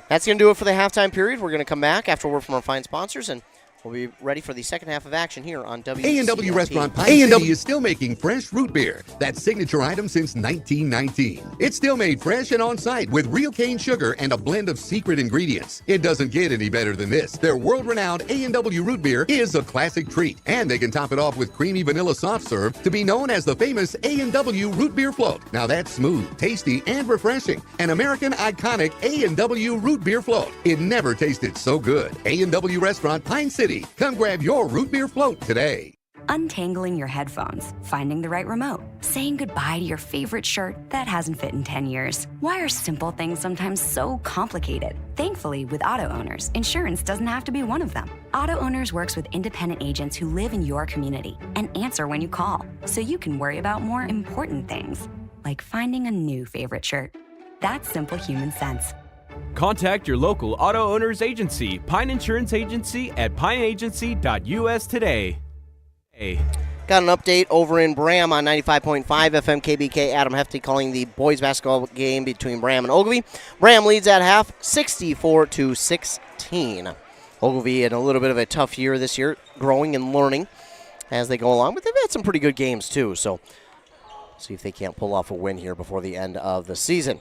that's going to do it for the halftime period. We're going to come back after a word from our fine sponsors, and we'll be ready for the second half of action here on WCLT. A&W Restaurant Pine City is still making fresh root beer. That signature item since 1919. It's still made fresh and on site with real cane sugar and a blend of secret ingredients. It doesn't get any better than this. Their world-renowned A&W root beer is a classic treat, and they can top it off with creamy vanilla soft serve to be known as the famous A&W root beer float. Now that's smooth, tasty, and refreshing. An American iconic A&W root beer float. It never tasted so good. A&W Restaurant Pine City. Come grab your root beer float today. Untangling your headphones, finding the right remote, saying goodbye to your favorite shirt that hasn't fit in 10 years. Why are simple things sometimes so complicated? Thankfully, with auto owners, insurance doesn't have to be one of them. Auto Owners works with independent agents who live in your community and answer when you call, so you can worry about more important things, like finding a new favorite shirt. That's simple human sense. Contact your local auto owners agency, Pine Insurance Agency, at pineagency.us today. Got an update over in Bram on 95.5 FM KBK. Adam Hefty calling the boys basketball game between Bram and Ogilvie. Bram leads at half 64-16. Ogilvie in a little bit of a tough year this year, growing and learning as they go along, but they've had some pretty good games too, so see if they can't pull off a win here before the end of the season.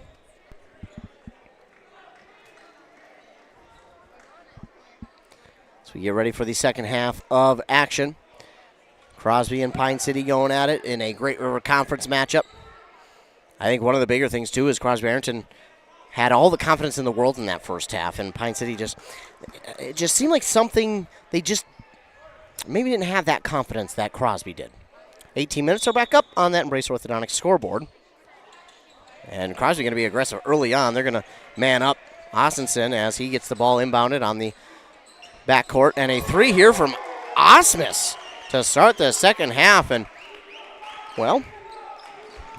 So we get ready for the second half of action. Crosby and Pine City going at it in a Great River Conference matchup. I think one of the bigger things, too, is Crosby-Ironton had all the confidence in the world in that first half, and Pine City it just seemed like something they just maybe didn't have that confidence that Crosby did. 18 minutes are back up on that Embrace Orthodontics scoreboard. And Crosby going to be aggressive early on. They're going to man up Ossenson as he gets the ball inbounded on the backcourt, and a three here from Osmus to start the second half, and, well,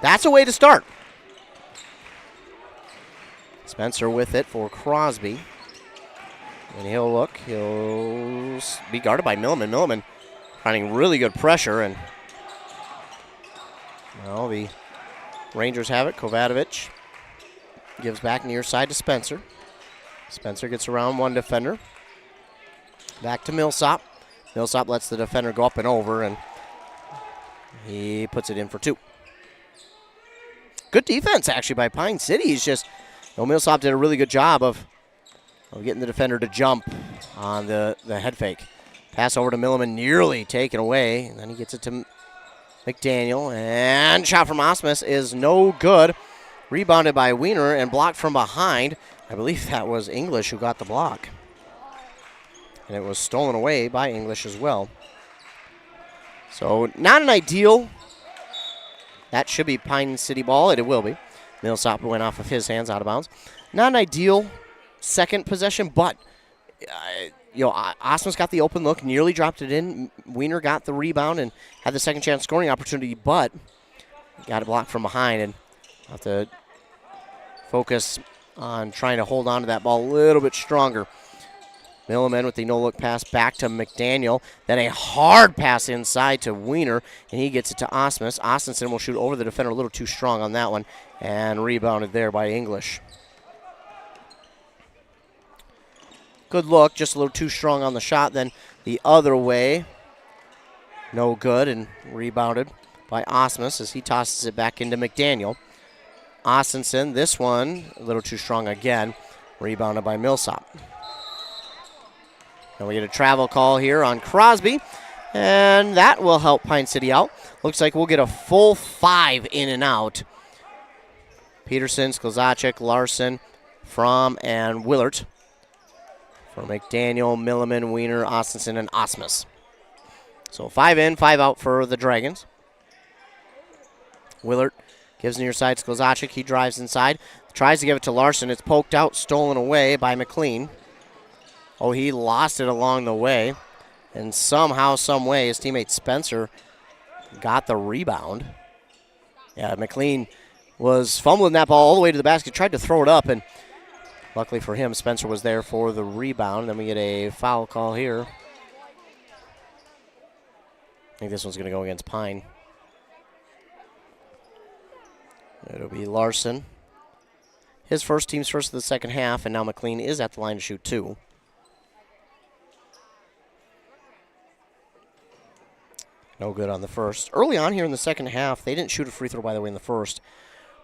that's a way to start. Spencer with it for Crosby, and he'll be guarded by Milliman. Milliman finding really good pressure, and, well, the Rangers have it. Kovacevic gives back near side to Spencer. Spencer gets around one defender. Back to Millsop. Millsop lets the defender go up and over, and he puts it in for two. Good defense, actually, by Pine City. He's just, Millsop did a really good job of getting the defender to jump on the head fake. Pass over to Milliman, nearly taken away, and then he gets it to McDaniel, and shot from Osmus is no good. Rebounded by Wiener and blocked from behind. I believe that was English who got the block. And it was stolen away by English as well. So not an ideal. That should be Pine City ball. It will be. Millsop went off of his hands out of bounds. Not an ideal second possession, but Osmus got the open look, nearly dropped it in. Wiener got the rebound and had the second chance scoring opportunity, but got it blocked from behind, and have to focus on trying to hold on to that ball a little bit stronger. Milliman with the no-look pass back to McDaniel. Then a hard pass inside to Wiener, and he gets it to Osmus. Ossenson will shoot over the defender a little too strong on that one, and rebounded there by English. Good look, just a little too strong on the shot. Then the other way, no good, and rebounded by Osmus as he tosses it back into McDaniel. Ossenson, this one, a little too strong again, rebounded by Millsop. And we get a travel call here on Crosby, and that will help Pine City out. Looks like we'll get a full 5 in and out. Peterson, Sklzacek, Larson, Fromm, and Willert. For McDaniel, Milliman, Wiener, Ossenson, and Osmus. So 5 in, 5 out for the Dragons. Willert Gives near side Sklezacic. He drives inside. Tries to give it to Larson. It's poked out, stolen away by McLean. Oh, he lost it along the way. And somehow, some way, his teammate Spencer got the rebound. Yeah, McLean was fumbling that ball all the way to the basket. Tried to throw it up, and luckily for him, Spencer was there for the rebound. Then we get a foul call here. I think this one's going to go against Pine. It'll be Larson. His first, team's first of the second half, and now McLean is at the line to shoot 2. No good on the first. Early on here in the second half, they didn't shoot a free throw, by the way, in the first.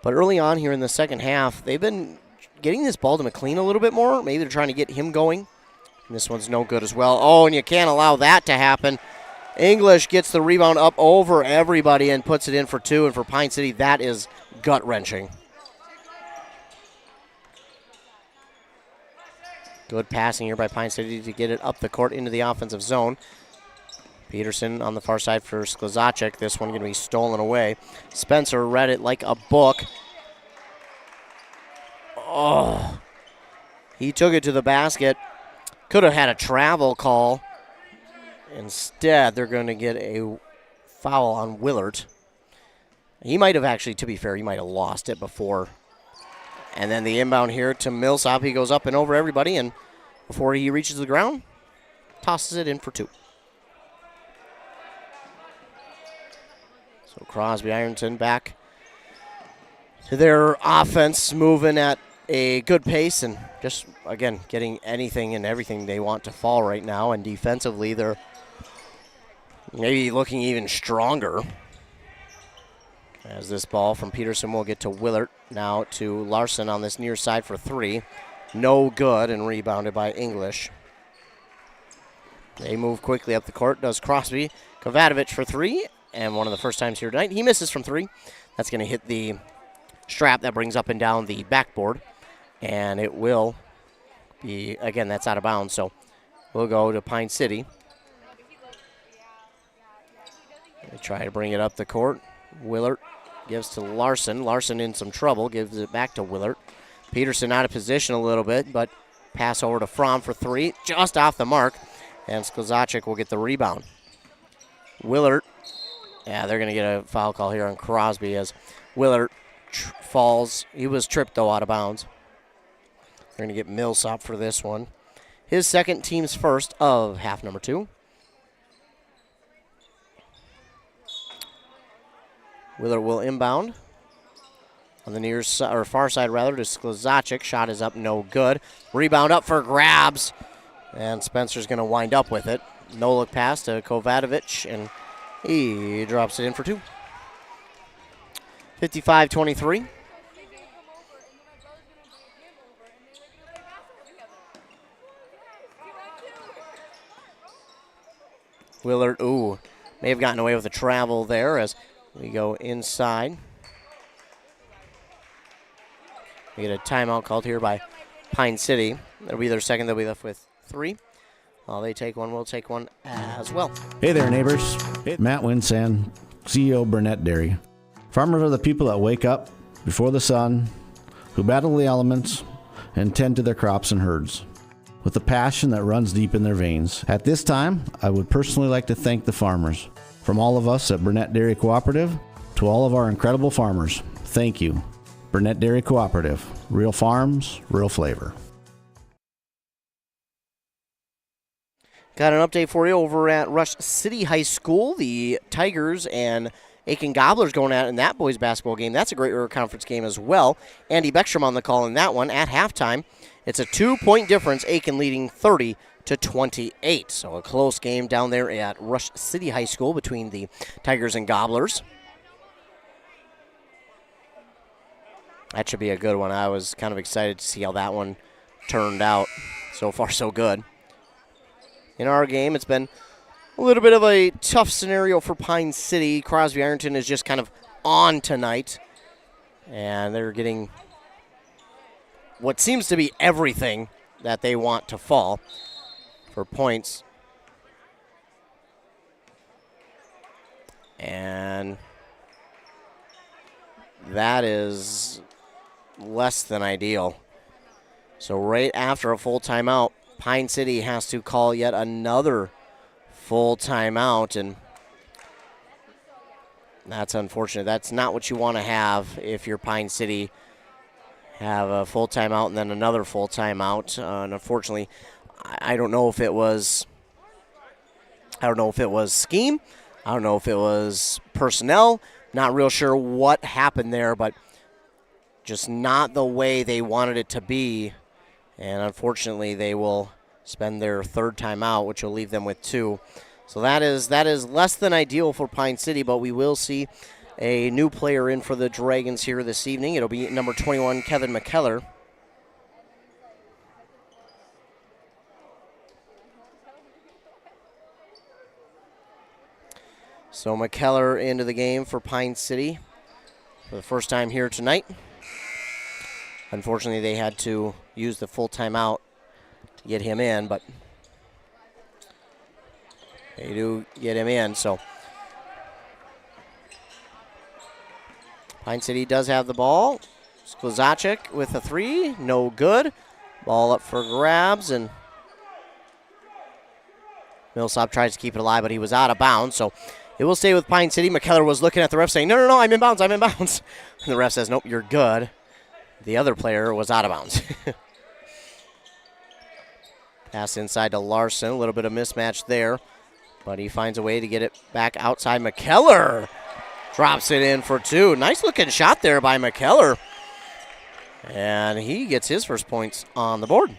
But early on here in the second half, they've been getting this ball to McLean a little bit more. Maybe they're trying to get him going. And this one's no good as well. Oh, and you can't allow that to happen. English gets the rebound up over everybody and puts it in for 2. And for Pine City, that is gut-wrenching. Good passing here by Pine City to get it up the court into the offensive zone. Peterson on the far side for Sklezacic. This one going to be stolen away. Spencer read it like a book. Oh, he took it to the basket. Could have had a travel call. Instead, they're going to get a foul on Willard. He might have actually, to be fair, he might have lost it before. And then the inbound here to Millsop. He goes up and over everybody, and before he reaches the ground, tosses it in for 2. So Crosby-Ironton back to their offense, moving at a good pace and just, again, getting anything and everything they want to fall right now. And defensively, they're maybe looking even stronger. As this ball from Peterson will get to Willard. Now to Larson on this near side for 3. No good, and rebounded by English. They move quickly up the court. Does Crosby. Kovacevic for 3. And one of the first times here tonight, he misses from 3. That's going to hit the strap that brings up and down the backboard. And it will be, again, that's out of bounds. So we'll go to Pine City. They try to bring it up the court. Willard gives to Larson. Larson in some trouble, gives it back to Willard. Peterson out of position a little bit, but pass over to Fromm for 3, just off the mark. And Sklezacic will get the rebound. Willard. Yeah, they're going to get a foul call here on Crosby as Willard falls. He was tripped, though, out of bounds. They're going to get Millsop for this one. His second, team's first of half number 2. Willard will inbound on the near side, or far side rather, to Sklezacic. Shot is up, no good. Rebound up for grabs, and Spencer's going to wind up with it. No look pass to Kovacevic, and he drops it in for 2. 55-23. Willard, may have gotten away with a travel there as we go inside. We get a timeout called here by Pine City. That'll be their second. They'll be left with 3. While they take one, we'll take one as well. Hey there, neighbors. Matt Winsan, CEO Burnett Dairy. Farmers are the people that wake up before the sun, who battle the elements, and tend to their crops and herds with a passion that runs deep in their veins. At this time, I would personally like to thank the farmers. From all of us at Burnett Dairy Cooperative to all of our incredible farmers, thank you. Burnett Dairy Cooperative. Real farms, real flavor. Got an update for you over at Rush City High School. The Tigers and Aiken Gobblers going at it in that boys basketball game. That's a great River Conference game as well. Andy Beckstrom on the call in that one at halftime. It's a 2-point difference, Aiken leading 30-28. So a close game down there at Rush City High School between the Tigers and Gobblers. That should be a good one. I was kind of excited to see how that one turned out. So far, so good. In our game, it's been a little bit of a tough scenario for Pine City. Crosby-Ironton is just kind of on tonight. And they're getting what seems to be everything that they want to fall for points. And that is less than ideal. So right after a full timeout, Pine City has to call yet another full timeout, and that's unfortunate. That's not what you want to have if you're Pine City. Have a full timeout and then another full timeout. And unfortunately, I don't know if it was scheme. I don't know if it was personnel. Not real sure what happened there, but just not the way they wanted it to be. And unfortunately, they will spend their third timeout, which will leave them with 2. So that is less than ideal for Pine City, but we will see a new player in for the Dragons here this evening. It'll be number 21, Kevin McKellar. So McKellar into the game for Pine City for the first time here tonight. Unfortunately, they had to use the full timeout to get him in, but they do get him in, so Pine City does have the ball. Sklizacek with a 3, no good. Ball up for grabs, and Millsop tries to keep it alive, but he was out of bounds, so it will stay with Pine City. McKellar was looking at the ref saying, no, I'm in bounds. And the ref says, nope, you're good. The other player was out of bounds. Pass inside to Larson, a little bit of mismatch there, but he finds a way to get it back outside. McKellar drops it in for 2. Nice looking shot there by McKellar. And he gets his first points on the board.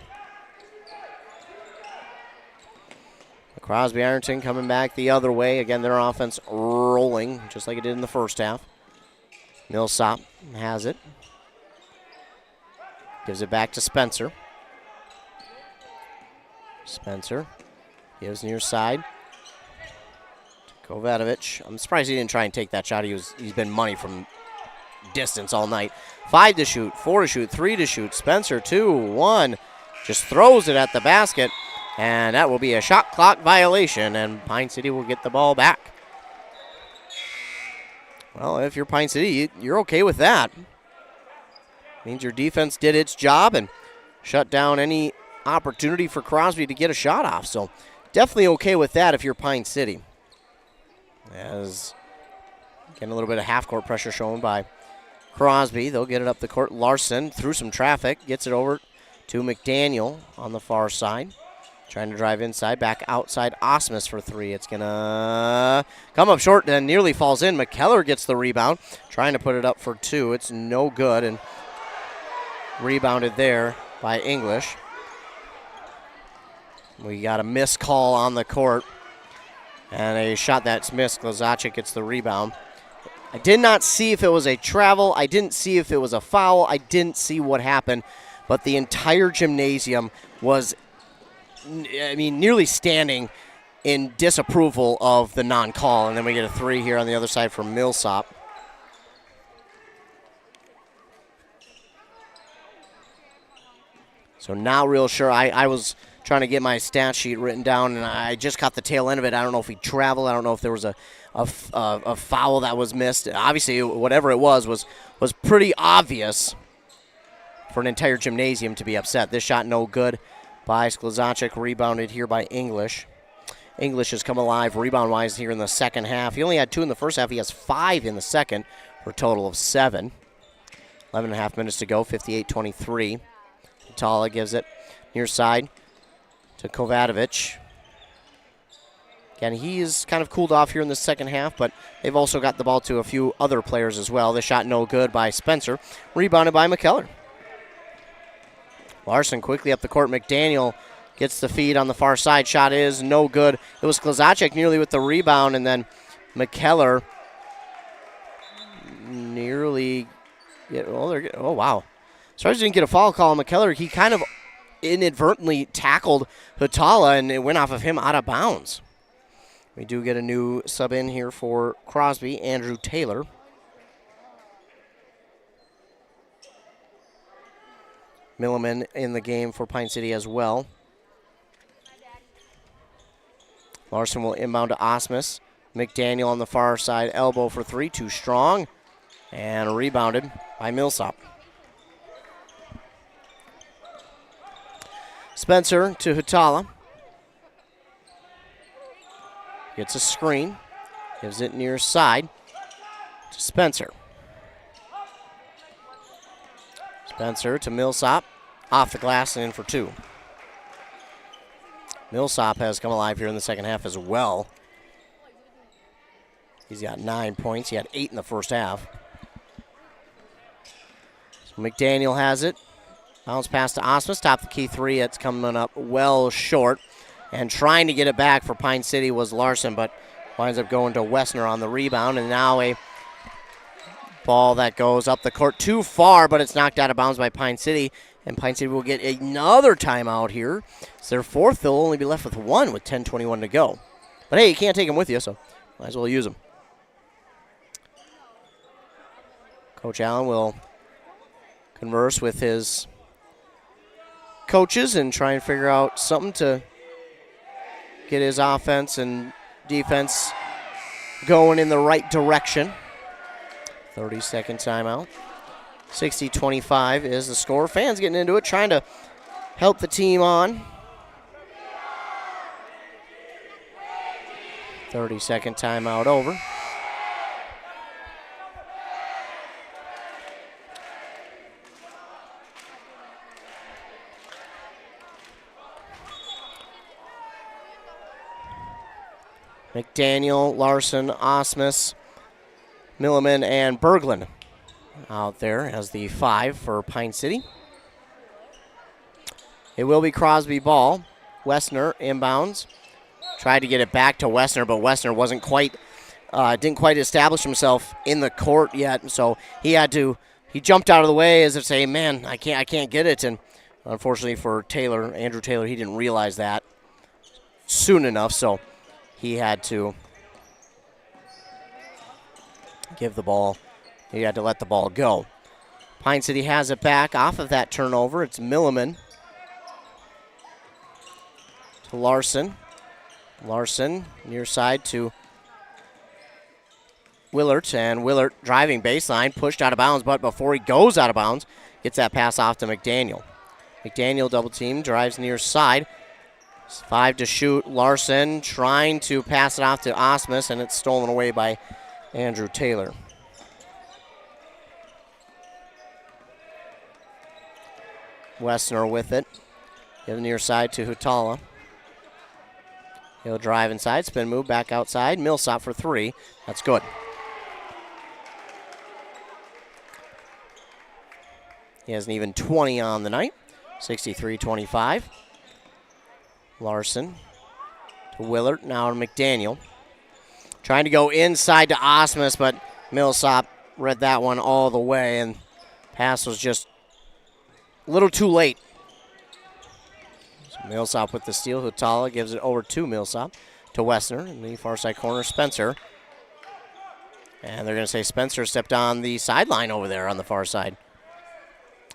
Crosby-Ironton coming back the other way. Again, their offense rolling, just like it did in the first half. Millsop has it. Gives it back to Spencer. Spencer gives near side. Kovacevic. I'm surprised he didn't try and take that shot. He's been money from distance all night. 5 to shoot, 4 to shoot, 3 to shoot. Spencer 2, 1. Just throws it at the basket. And that will be a shot clock violation, and Pine City will get the ball back. Well, if you're Pine City, you're okay with that. Means your defense did its job and shut down any opportunity for Crosby to get a shot off. So definitely okay with that if you're Pine City. As getting a little bit of half-court pressure shown by Crosby. They'll get it up the court. Larson through some traffic, gets it over to McDaniel on the far side. Trying to drive inside, back outside. Osmus for 3. It's going to come up short and nearly falls in. McKellar gets the rebound, trying to put it up for 2. It's no good, and rebounded there by English. We got a missed call on the court, and a shot that's missed. Sklizacek gets the rebound. I did not see if it was a travel. I didn't see if it was a foul. I didn't see what happened, but the entire gymnasium was nearly standing in disapproval of the non-call. And then we get a 3 here on the other side from Millsop. So not real sure. I was trying to get my stat sheet written down, and I just caught the tail end of it. I don't know if he traveled. I don't know if there was a foul that was missed. Obviously, whatever it was pretty obvious for an entire gymnasium to be upset. This shot no good by Sklizacek, rebounded here by English. English has come alive rebound-wise here in the second half. He only had 2 in the first half. He has 5 in the second for a total of 7. 11 and a half minutes to go, 58-23. Tala gives it near side to Kovacevic. Again, he's kind of cooled off here in the second half, but they've also got the ball to a few other players as well. The shot no good by Spencer, rebounded by McKellar. Larson quickly up the court. McDaniel gets the feed on the far side. Shot is no good. It was Sklizacek nearly with the rebound, and then McKellar nearly oh, wow. Stars didn't get a foul call on McKellar. He kind of inadvertently tackled Hutala, and it went off of him out of bounds. We do get a new sub in here for Crosby, Andrew Taylor. Milliman in the game for Pine City as well. Larson will inbound to Osmus. McDaniel on the far side, elbow for 3, too strong. And rebounded by Millsop. Spencer to Hutala. Gets a screen. Gives it near side to Spencer. Spencer to Millsop. Off the glass and in for two. Millsop has come alive here in the second half as well. He's got 9 points. He had 8 in the first half. So McDaniel has it. Bounce pass to Osmus. Top the key three. It's coming up well short. And trying to get it back for Pine City was Larson, but winds up going to Wessner on the rebound. And now a ball that goes up the court too far, but it's knocked out of bounds by Pine City. And Pine City will get another timeout here. It's their fourth. They'll only be left with one with 10:21 to go. But hey, you can't take them with you, so might as well use them. Coach Allen will converse with his coaches and try and figure out something to get his offense and defense going in the right direction. 30-second timeout. 60-25 is the score. Fans getting into it, trying to help the team on. 30-second timeout over. McDaniel, Larson, Osmus, Milliman, and Berglund out there as the 5 for Pine City. It will be Crosby ball. Wessner inbounds. Tried to get it back to Wessner, but Wessner wasn't quite, didn't quite establish himself in the court yet. So he jumped out of the way as if saying, "Man, I can't get it." And unfortunately for Taylor, Andrew Taylor, he didn't realize that soon enough. So he had to give the ball. He had to let the ball go. Pine City has it back off of that turnover. It's Milliman to Larson. Larson near side to Willert, and Willert driving baseline, pushed out of bounds, but before he goes out of bounds, gets that pass off to McDaniel. McDaniel double team, drives near side. 5 to shoot. Larson trying to pass it off to Osmus, and it's stolen away by Andrew Taylor. Wessner with it. Give the near side to Hutala. He'll drive inside, spin move, back outside. Millsop for 3. That's good. He has an even 20 on the night. 63-25. Larson to Willard, now to McDaniel. Trying to go inside to Osmus, but Millsop read that one all the way, and pass was just a little too late. So Millsop with the steal. Hutala gives it over to Millsop, to Wessner in the far side corner. Spencer. And they're going to say Spencer stepped on the sideline over there on the far side.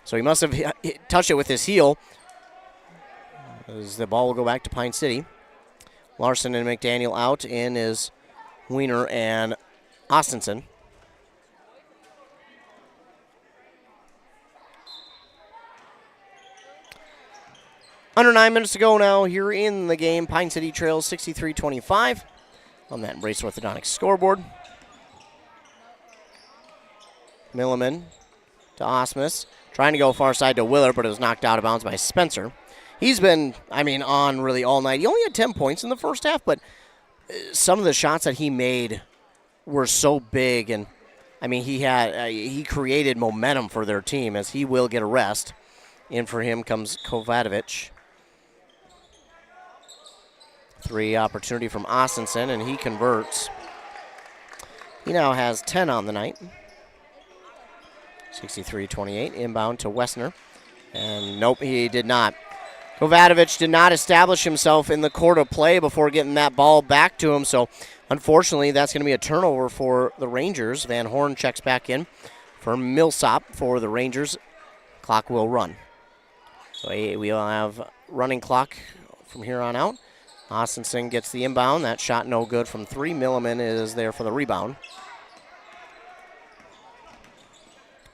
So he must have touched it with his heel. As the ball will go back to Pine City. Larson and McDaniel out. In is Wiener and Austinson. Under 9 minutes to go now here in the game. Pine City trails 63-25 on that Embrace Orthodontics scoreboard. Milliman to Osmus. Trying to go far side to Willard, but it was knocked out of bounds by Spencer. He's been, on really all night. He only had 10 points in the first half, but some of the shots that he made were so big. And, he created momentum for their team as he will get a rest. In for him comes Kovacevic. 3 opportunity from Austinson, and he converts. He now has 10 on the night. 63-28, inbound to Wessner. And nope, he did not. Kovacevic did not establish himself in the court of play before getting that ball back to him. So, unfortunately, that's going to be a turnover for the Rangers. Van Horn checks back in for Millsop for the Rangers. Clock will run. So we will have running clock from here on out. Austinson gets the inbound. That shot no good from 3. Milliman is there for the rebound.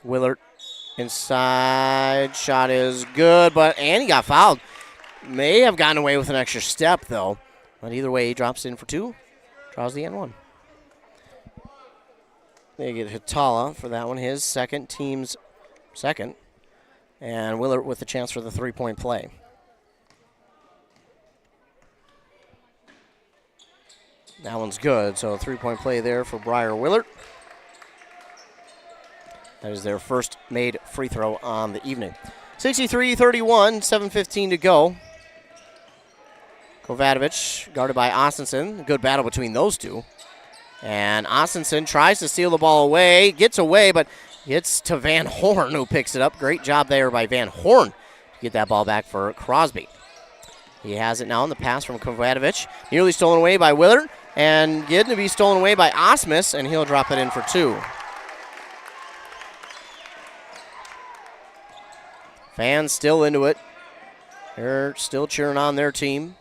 Willard inside. Shot is good, and he got fouled. May have gotten away with an extra step, though. But either way, he drops in for 2. Draws the N1. They get Hitala for that one, his second, team's second. And Willard with the chance for the 3-point play. That one's good, so a 3-point play there for Briar Willard. That is their first made free throw on the evening. 63-31, 7:15 to go. Kovacevic guarded by Ostenson. Good battle between those two. And Ostenson tries to steal the ball away, gets away, but gets to Van Horn, who picks it up. Great job there by Van Horn to get that ball back for Crosby. He has it now in the pass from Kovacevic. Nearly stolen away by Willard, and getting to be stolen away by Osmus, and he'll drop it in for 2. Fans still into it. They're still cheering on their team.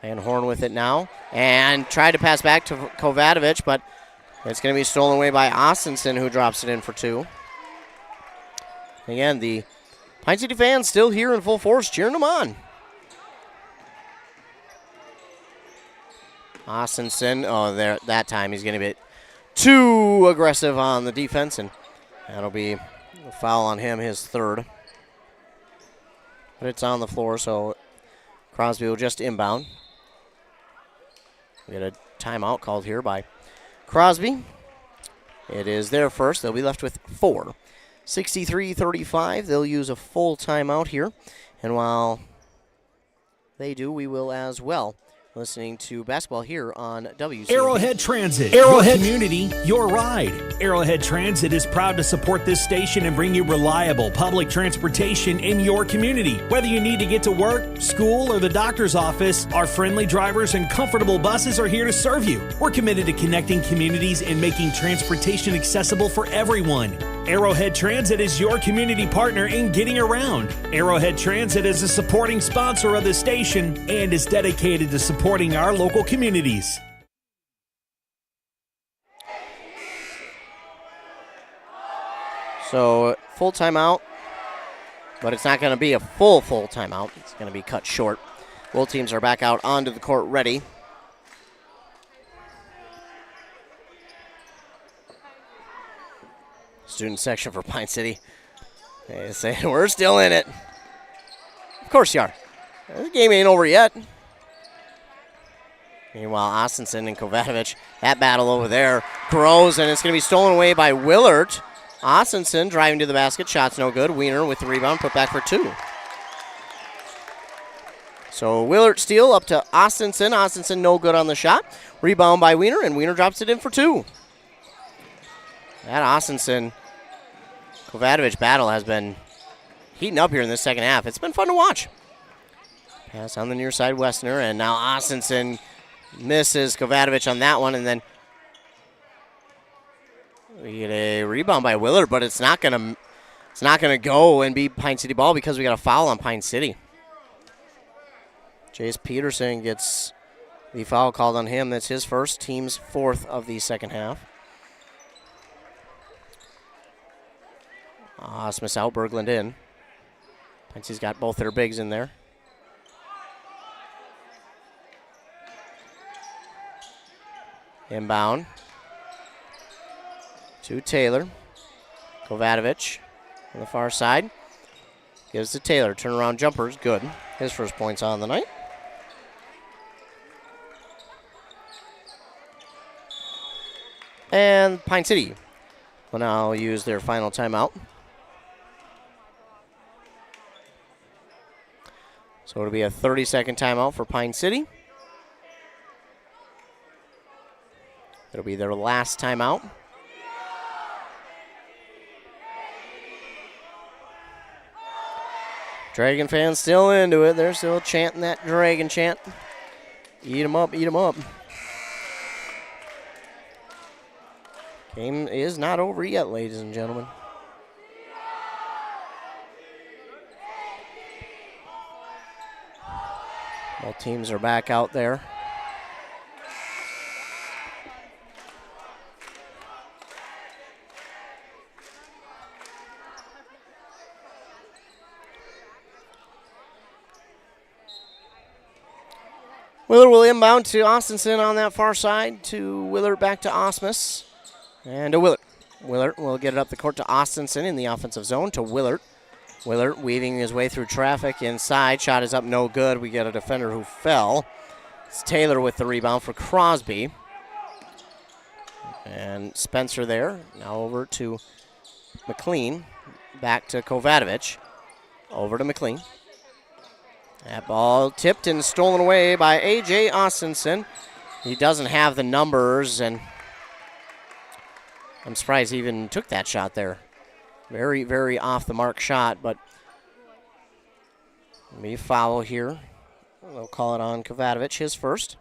Van Horn with it now. And tried to pass back to Kovacevic, but it's going to be stolen away by Ostenson, who drops it in for 2. Again, the Pine City fans still here in full force, cheering them on. Ostenson, that time he's going to be too aggressive on the defense, and that'll be a foul on him, his 3rd. But it's on the floor, so Crosby will just inbound. We get a timeout called here by Crosby. It is their first. They'll be left with 4. 63-35. They'll use a full timeout here. And while they do, we will as well. Listening to basketball here on WC. Arrowhead Transit. Arrowhead Community, your ride. Arrowhead Transit is proud to support this station and bring you reliable public transportation in your community. Whether you need to get to work, school, or the doctor's office, our friendly drivers and comfortable buses are here to serve you. We're committed to connecting communities and making transportation accessible for everyone. Arrowhead Transit is your community partner in getting around. Arrowhead Transit is a supporting sponsor of the station and is dedicated to supporting our local communities. So, full timeout, but it's not going to be a full timeout. It's going to be cut short. Both teams are back out onto the court ready. Student section for Pine City. They say, we're still in it. Of course you are. The game ain't over yet. Meanwhile, Ostenson and Kovacevic, that battle over there grows, and it's going to be stolen away by Willard. Ostenson driving to the basket. Shot's no good. Wiener with the rebound, put back for 2. So Willard steal up to Ostenson. Ostenson no good on the shot. Rebound by Wiener, and Wiener drops it in for 2. That Ostenson Kovacevic battle has been heating up here in the second half. It's been fun to watch. Pass on the near side, Westner, and now Ostenson misses Kovacevic on that one, and then we get a rebound by Willard, but it's not gonna go and be Pine City ball because we got a foul on Pine City. Jace Peterson gets the foul called on him. That's his first, team's 4th of the second half. Osmus out, Berglund in. Pine City's got both their bigs in there. Inbound to Taylor. Kovacevic on the far side. Gives to Taylor. Turnaround jumper's good. His first points on the night. And Pine City will now use their final timeout. So it'll be a 30-second timeout for Pine City. It'll be their last timeout. Dragon fans still into it. They're still chanting that Dragon chant. Eat 'em up, eat 'em up. Game is not over yet, ladies and gentlemen. Both teams are back out there. Willard will inbound to Austinson on that far side, to Willard back to Osmus, and to Willard. Willard will get it up the court to Austinson in the offensive zone, to Willard. Willard weaving his way through traffic inside. Shot is up, no good. We get a defender who fell. It's Taylor with the rebound for Crosby. And Spencer there. Now over to McLean. Back to Kovacevic. Over to McLean. That ball tipped and stolen away by A.J. Austinson. He doesn't have the numbers, and I'm surprised he even took that shot there. Very, very off the mark shot, but maybe foul here. They'll call it on Kovacevic, his first.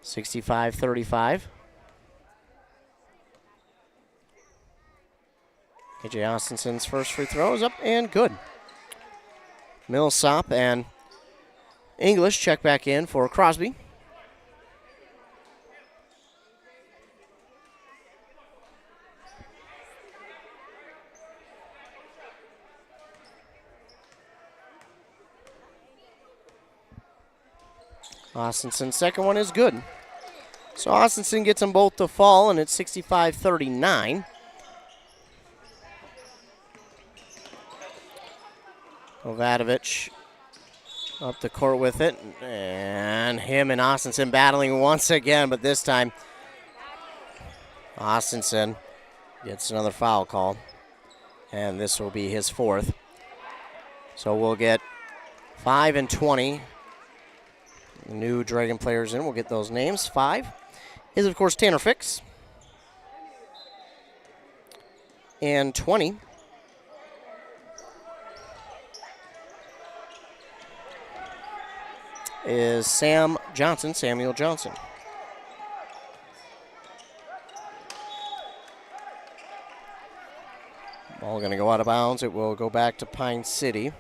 (65-35). A.J. Austinson's first free throw is up and good. Millsop and English check back in for Crosby. Austinson's second one is good. So Austinson gets them both to fall, and it's 65-39. Kovacevic up the court with it, and him and Austinson battling once again, but this time Austinson gets another foul call, and this will be his fourth. So we'll get 5 and 20. The new Dragon players in, we'll get those names. 5 is, of course, Tanner Fix. And 20 is Samuel Johnson. Ball going to go out of bounds. It will go back to Pine City.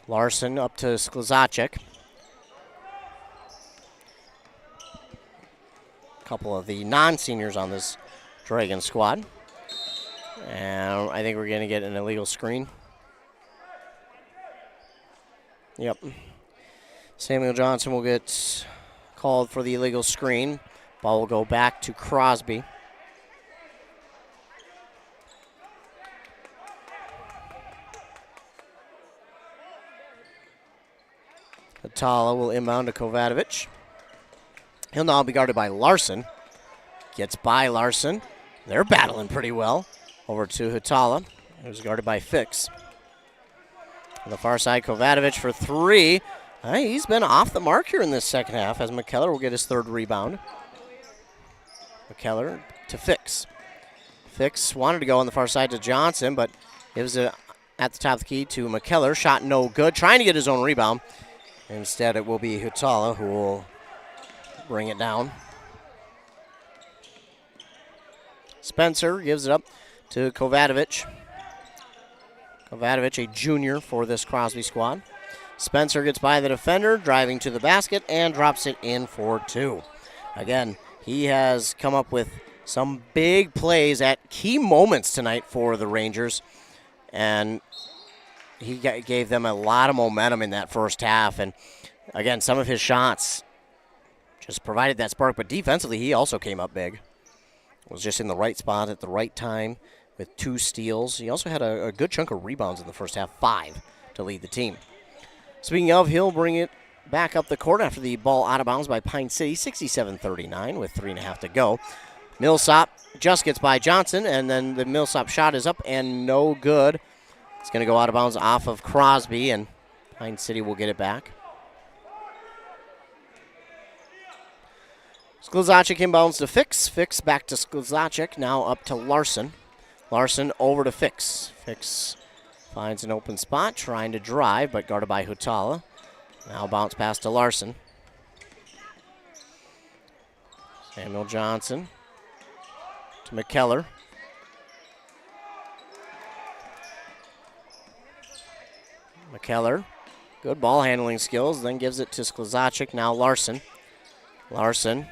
Larson up to Sklizacek. A couple of the non-seniors on this Dragon squad. And I think we're going to get an illegal screen. Yep. Samuel Johnson will get called for the illegal screen. Ball will go back to Crosby. Atala will inbound to Kovacevic. He'll now be guarded by Larson. Gets by Larson. They're battling pretty well. Over to Hatala, who's guarded by Fix. On the far side, Kovacevic for 3. He's been off the mark here in this second half, as McKellar will get his third rebound. McKellar to Fix. Fix wanted to go on the far side to Johnson, but it was at the top of the key to McKellar. Shot no good, trying to get his own rebound. Instead, it will be Hatala who will bring it down. Spencer gives it up to Kovacevic. Kovacevic, a junior for this Crosby squad. Spencer gets by the defender, driving to the basket, and drops it in for 2. Again, he has come up with some big plays at key moments tonight for the Rangers, and he gave them a lot of momentum in that first half. And again, some of his shots just provided that spark, but defensively he also came up big. Was just in the right spot at the right time with 2 steals. He also had a good chunk of rebounds in the first half, 5 to lead the team. Speaking of, he'll bring it back up the court after the ball out of bounds by Pine City, 67-39 with 3.5 to go. Millsop just gets by Johnson, and then the Millsop shot is up and no good. It's going to go out of bounds off of Crosby, and Pine City will get it back. Sklizacek inbounds to Fix. Fix back to Sklizacek, now up to Larson. Larson over to Fix. Fix finds an open spot, trying to drive, but guarded by Hutala. Now bounce pass to Larson. Samuel Johnson to McKellar. McKellar, good ball handling skills, then gives it to Sklizacek. Now Larson. Larson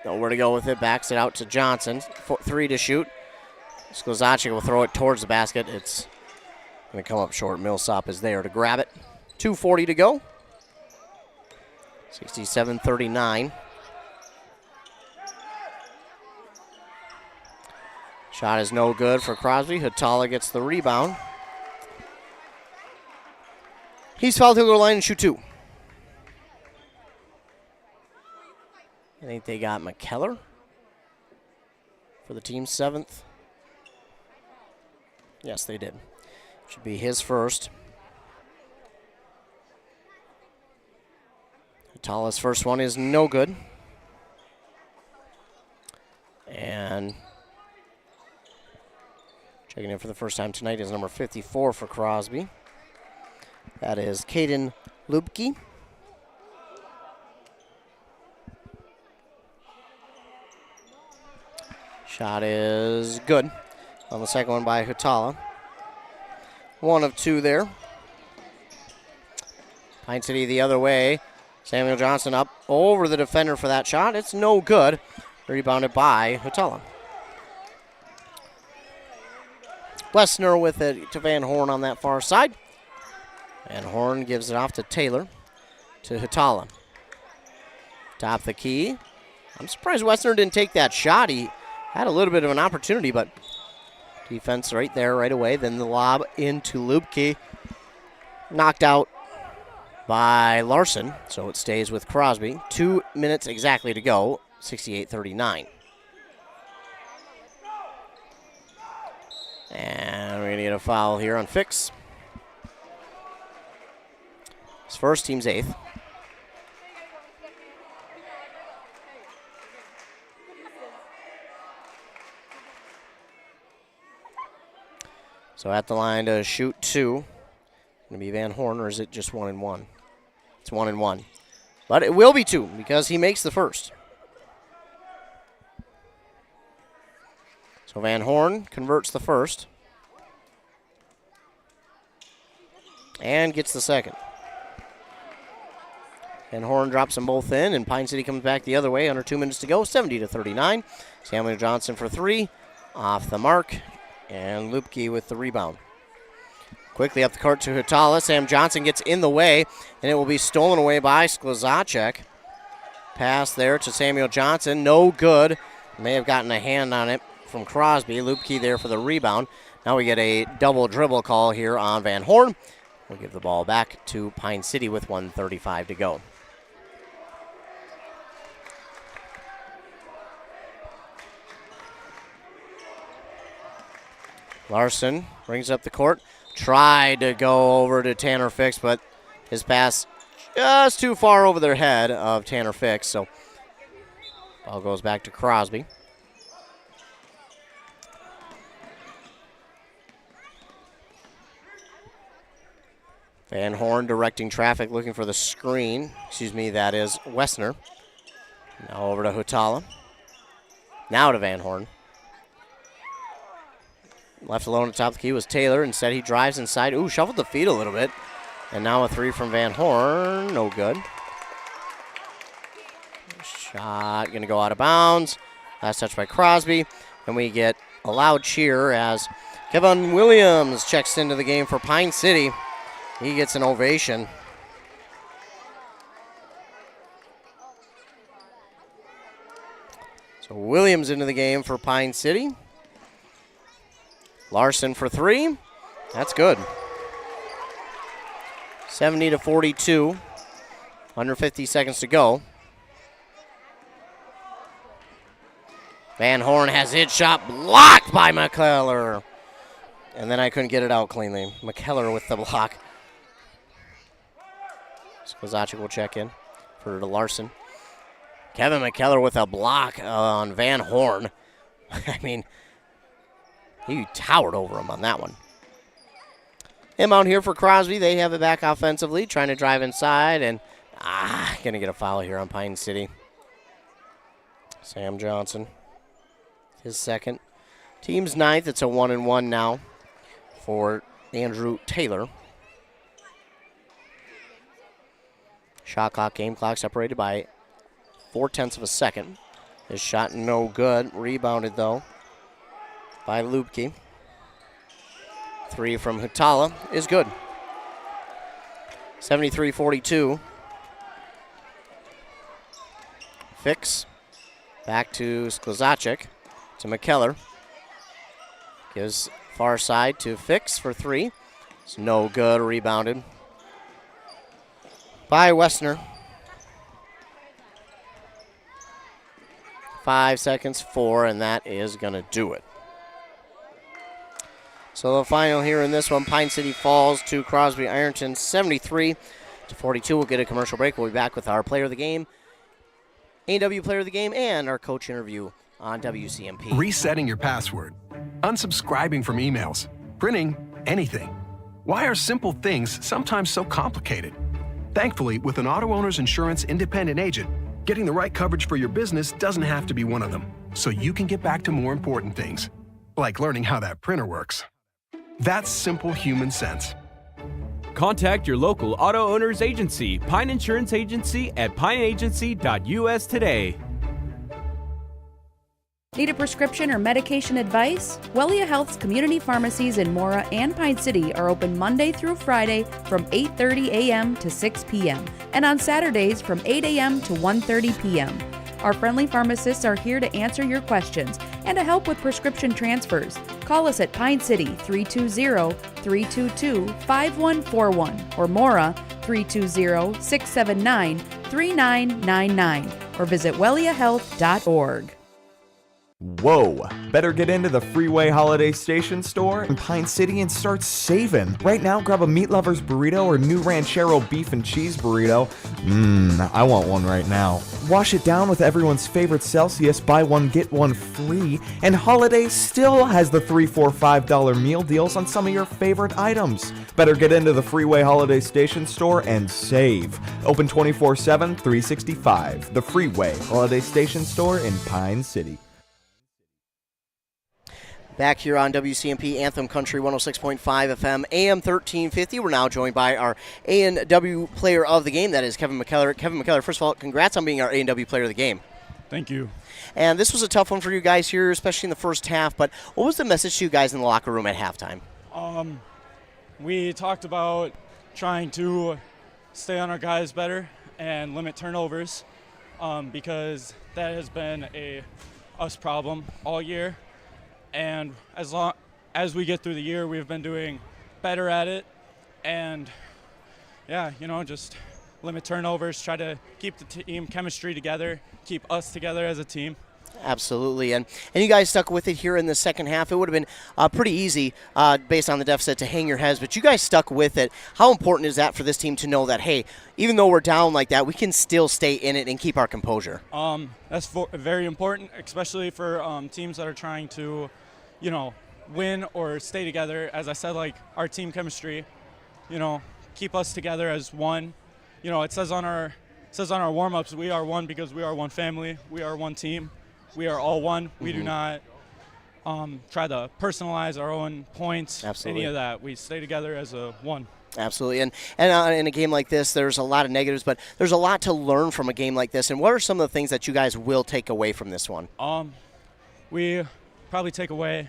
Nowhere to go with it. Backs it out to Johnson. 3 to shoot. Sklzacek will throw it towards the basket. It's going to come up short. Millsop is there to grab it. 2:40 to go. 67-39. Shot is no good for Crosby. Hatala gets the rebound. He's fouled to the line and shoot 2. I think they got McKellar for the team's 7th. Yes, they did. Should be his first. Hatala's first one is no good. And checking in for the first time tonight is number 54 for Crosby. That is Caden Lubke. Shot is good on the second one by Hatala. 1 of 2 there. Pine City the other way. Samuel Johnson up over the defender for that shot. It's no good. Rebounded by Hatala. Wessner with it to Van Horn on that far side. Van Horn gives it off to Taylor. To Hatala. Top the key. I'm surprised Wessner didn't take that shot. He had a little bit of an opportunity, but defense right there right away. Then the lob into Lubke. Knocked out by Larson, so it stays with Crosby. 2 minutes exactly to go, 68-39. And we're going to get a foul here on Fix. His first, team's 8th. So at the line to shoot 2. Going to be Van Horn, or is it just 1 and 1? It's 1 and 1. But it will be 2 because he makes the first. So Van Horn converts the first. And gets the second. Van Horn drops them both in, and Pine City comes back the other way. Under 2 minutes to go, 70-39. Samuel Johnson for 3. Off the mark. And Lubke with the rebound. Quickly up the court to Hatala. Sam Johnson gets in the way, and it will be stolen away by Sklzacek. Pass there to Samuel Johnson. No good. May have gotten a hand on it from Crosby. Lubke there for the rebound. Now we get a double dribble call here on Van Horn. We'll give the ball back to Pine City with 1:35 to go. Larson brings up the court. Tried to go over to Tanner Fix, but his pass just too far over their head of Tanner Fix. So ball goes back to Crosby. Van Horn directing traffic, looking for the screen. Excuse me, that is Wessner. Now over to Hatala. Now to Van Horn. Left alone at the top of the key was Taylor. Instead, he drives inside. Ooh, shuffled the feet a little bit. And now a 3 from Van Horn. No good. Shot going to go out of bounds. Last touch by Crosby. And we get a loud cheer as Kevin Williams checks into the game for Pine City. He gets an ovation. So Williams into the game for Pine City. Larson for 3. That's good. 70-42. Under 50 seconds to go. Van Horn has his shot blocked by McKellar. And then I couldn't get it out cleanly. McKellar with the block. Sklzacek will check in for Larson. Kevin McKellar with a block on Van Horn. I mean, he towered over him on that one. Him out here for Crosby. They have it back offensively, trying to drive inside, and going to get a foul here on Pine City. Sam Johnson, his second. Team's 9th. It's a 1-and-1 now for Andrew Taylor. Shot clock, game clock separated by 0.4 of a second His shot no good. Rebounded, though, by Lupke. 3 from Hutala is good. 73-42. Fix. Back to Sklezacek. To McKellar. Gives far side to Fix for 3. It's no good. Rebounded by Westner. 5 seconds, 4, and that is going to do it. So the final here in this one, Pine City falls to Crosby-Ironton 73-42. We'll get a commercial break. We'll be back with our player of the game, A&W player of the game, and our coach interview on WCMP. Resetting your password, unsubscribing from emails, printing anything. Why are simple things sometimes so complicated? Thankfully, with an auto owner's insurance independent agent, getting the right coverage for your business doesn't have to be one of them, so you can get back to more important things, like learning how that printer works. That's simple human sense. Contact your local auto owner's agency, Pine Insurance Agency, at pineagency.us today. Need a prescription or medication advice? Wellia Health's community pharmacies in Mora and Pine City are open Monday through Friday from 8:30 a.m. to 6 p.m. and on Saturdays from 8 a.m. to 1:30 p.m. Our friendly pharmacists are here to answer your questions and to help with prescription transfers. Call us at Pine City 320-322-5141 or Mora 320-679-3999 or visit welliahealth.org. Whoa! Better get into the Freeway Holiday Station store in Pine City and start saving. Right now, grab a Meat Lover's burrito or new Ranchero beef and cheese burrito. I want one right now. Wash it down with everyone's favorite Celsius, buy one, get one free. And Holiday still has the $3, $4, $5 meal deals on some of your favorite items. Better get into the Freeway Holiday Station store and save. Open 24/7, 365. The Freeway Holiday Station store in Pine City. Back here on WCMP Anthem Country 106.5 FM, AM 1350. We're now joined by our A&W player of the game, that is Kevin McKellar. Kevin McKellar, first of all, congrats on being our A&W player of the game. Thank you. And this was a tough one for you guys here, especially in the first half, but what was the message to you guys in the locker room at halftime? We talked about trying to stay on our guys better and limit turnovers because that has been us problem all year. And as long as we get through the year, we've been doing better at it. And, just limit turnovers, try to keep the team chemistry together, keep us together as a team. Absolutely. And you guys stuck with it here in the second half. It would have been pretty easy based on the deficit to hang your heads, but you guys stuck with it. How important is that for this team to know that, hey, even though we're down like that, we can still stay in it and keep our composure? That's very important, especially for teams that are trying to win or stay together. As I said, like our team chemistry, keep us together as one. It says on our warm-ups, we are one because we are one family. We are one team. We are all one. We do not try to personalize our own points. Absolutely. Any of that. We stay together as a one. Absolutely. And in a game like this, there's a lot of negatives, but there's a lot to learn from a game like this. And what are some of the things that you guys will take away from this one? We probably take away,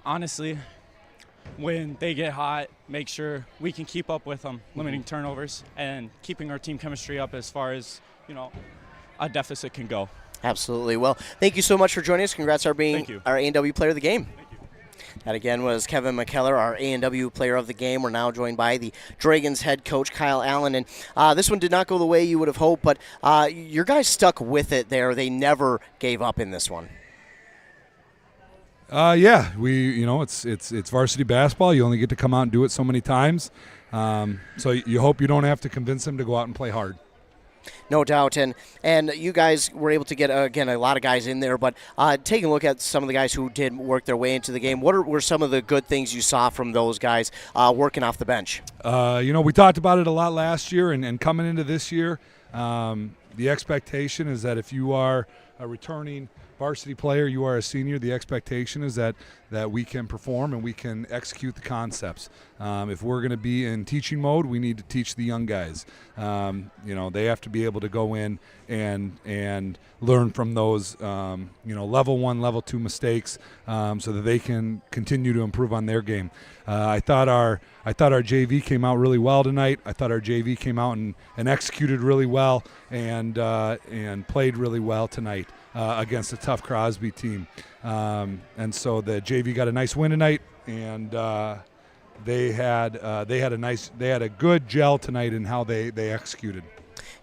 honestly, when they get hot, make sure we can keep up with them, limiting turnovers and keeping our team chemistry up as far as, a deficit can go. Absolutely. Well, thank you so much for joining us. Congrats on being our A&W player of the game. Thank you. That again was Kevin McKellar, our A&W player of the game. We're now joined by the Dragons head coach, Kyle Allen. And this one did not go the way you would have hoped, but your guys stuck with it there. They never gave up in this one. It's varsity basketball. You only get to come out and do it so many times. So you hope you don't have to convince them to go out and play hard. No doubt, and you guys were able to get, again, a lot of guys in there, but taking a look at some of the guys who did work their way into the game, what were some of the good things you saw from those guys working off the bench? We talked about it a lot last year, and coming into this year, the expectation is that if you are a returning varsity player, you are a senior, the expectation is that we can perform and we can execute the concepts. If we're going to be in teaching mode, we need to teach the young guys. They have to be able to go in and learn from those, level 1, level 2 mistakes, so that they can continue to improve on their game. I thought our JV came out really well tonight. I thought our JV came out and executed really well and played really well tonight against a tough Crosby team. And so the JV got a nice win tonight, and they had a good gel tonight in how they executed.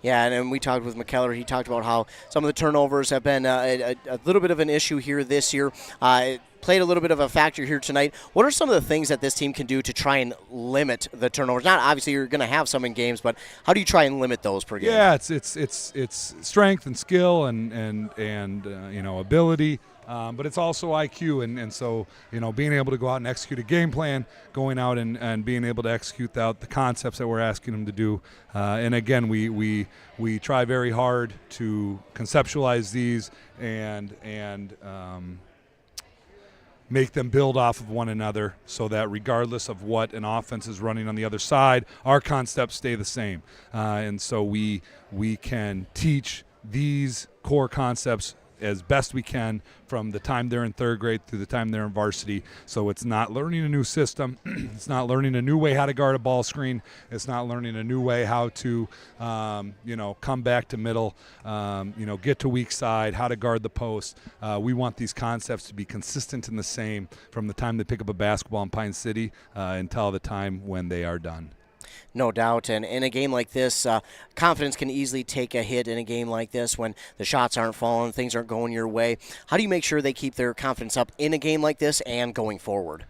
Yeah, and we talked with McKellar. He talked about how some of the turnovers have been a little bit of an issue here this year. It played a little bit of a factor here tonight. What are some of the things that this team can do to try and limit the turnovers? Not obviously you're going to have some in games, but how do you try and limit those per game? Yeah, it's strength and skill and ability. But it's also IQ, and so being able to go out and execute a game plan, going out and being able to execute the concepts that we're asking them to do. And again, we try very hard to conceptualize these and make them build off of one another, so that regardless of what an offense is running on the other side, our concepts stay the same. And so we can teach these core concepts as best we can from the time they're in third grade through the time they're in varsity. So it's not learning a new system. It's not learning a new way how to guard a ball screen. It's not learning a new way how to, come back to middle, get to weak side, how to guard the post. We want these concepts to be consistent and the same from the time they pick up a basketball in Pine City until the time when they are done. No doubt, and in a game like this, confidence can easily take a hit in a game like this when the shots aren't falling, things aren't going your way. How do you make sure they keep their confidence up in a game like this and going forward?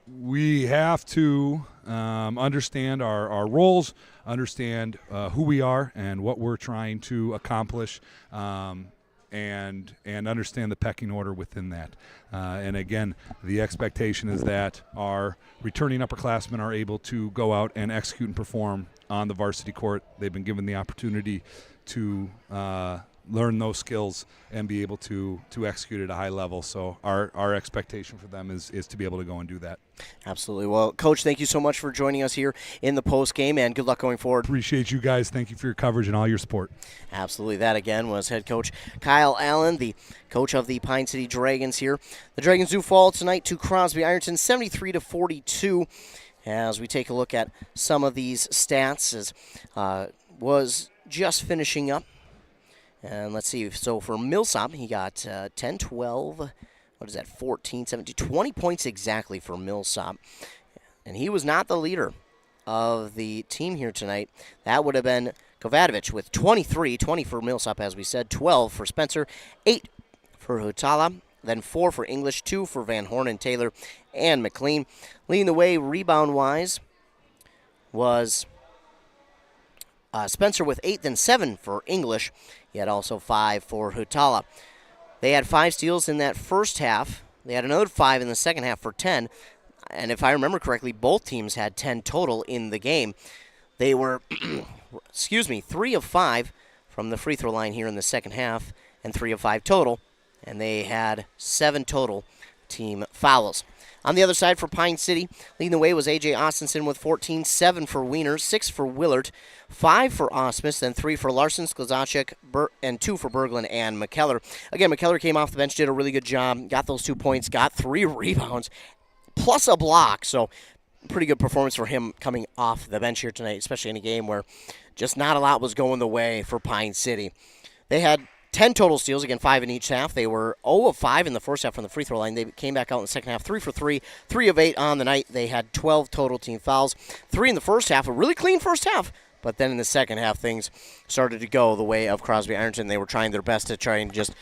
We have to understand our roles, understand who we are and what we're trying to accomplish, and understand the pecking order within that. And again, the expectation is that our returning upperclassmen are able to go out and execute and perform on the varsity court. They've been given the opportunity to learn those skills and be able to execute at a high level. So our expectation for them is to be able to go and do that. Absolutely. Well, Coach, thank you so much for joining us here in the post game, and good luck going forward. Appreciate you guys. Thank you for your coverage and all your support. Absolutely. That, again, was head coach Kyle Allen, the coach of the Pine City Dragons here. The Dragons do fall tonight to Crosby-Ironton, 73-42. As we take a look at some of these stats, as was just finishing up. And let's see. So for Millsop, he got 10, 12, 14, 17, 20 points exactly for Millsop. And he was not the leader of the team here tonight. That would have been Kovacevic with 23, 20 for Millsop, as we said, 12 for Spencer, 8 for Hutala, then 4 for English, 2 for Van Horn and Taylor and McLean. Leading the way rebound-wise was Spencer with 8, then 7 for English. He had also 5 for Hutala. They had 5 steals in that first half. They had another 5 in the second half for 10. And if I remember correctly, both teams had 10 total in the game. They were, 3 of 5 from the free throw line here in the second half, and 3 of 5 total. And they had 7 total team fouls. On the other side for Pine City, leading the way was A.J. Austinson with 14, 7 for Wiener, 6 for Willard, 5 for Osmus, then 3 for Larson, Sklzacek, and 2 for Berglund and McKellar. Again, McKellar came off the bench, did a really good job, got those 2 points, got 3 rebounds, plus a block. So pretty good performance for him coming off the bench here tonight, especially in a game where just not a lot was going the way for Pine City. They had 10 total steals, again, 5 in each half. They were 0 of 5 in the first half from the free throw line. They came back out in the second half, 3 for 3, 3 of 8 on the night. They had 12 total team fouls, 3 in the first half, a really clean first half. But then in the second half, things started to go the way of Crosby-Ironton. They were trying their best to try and just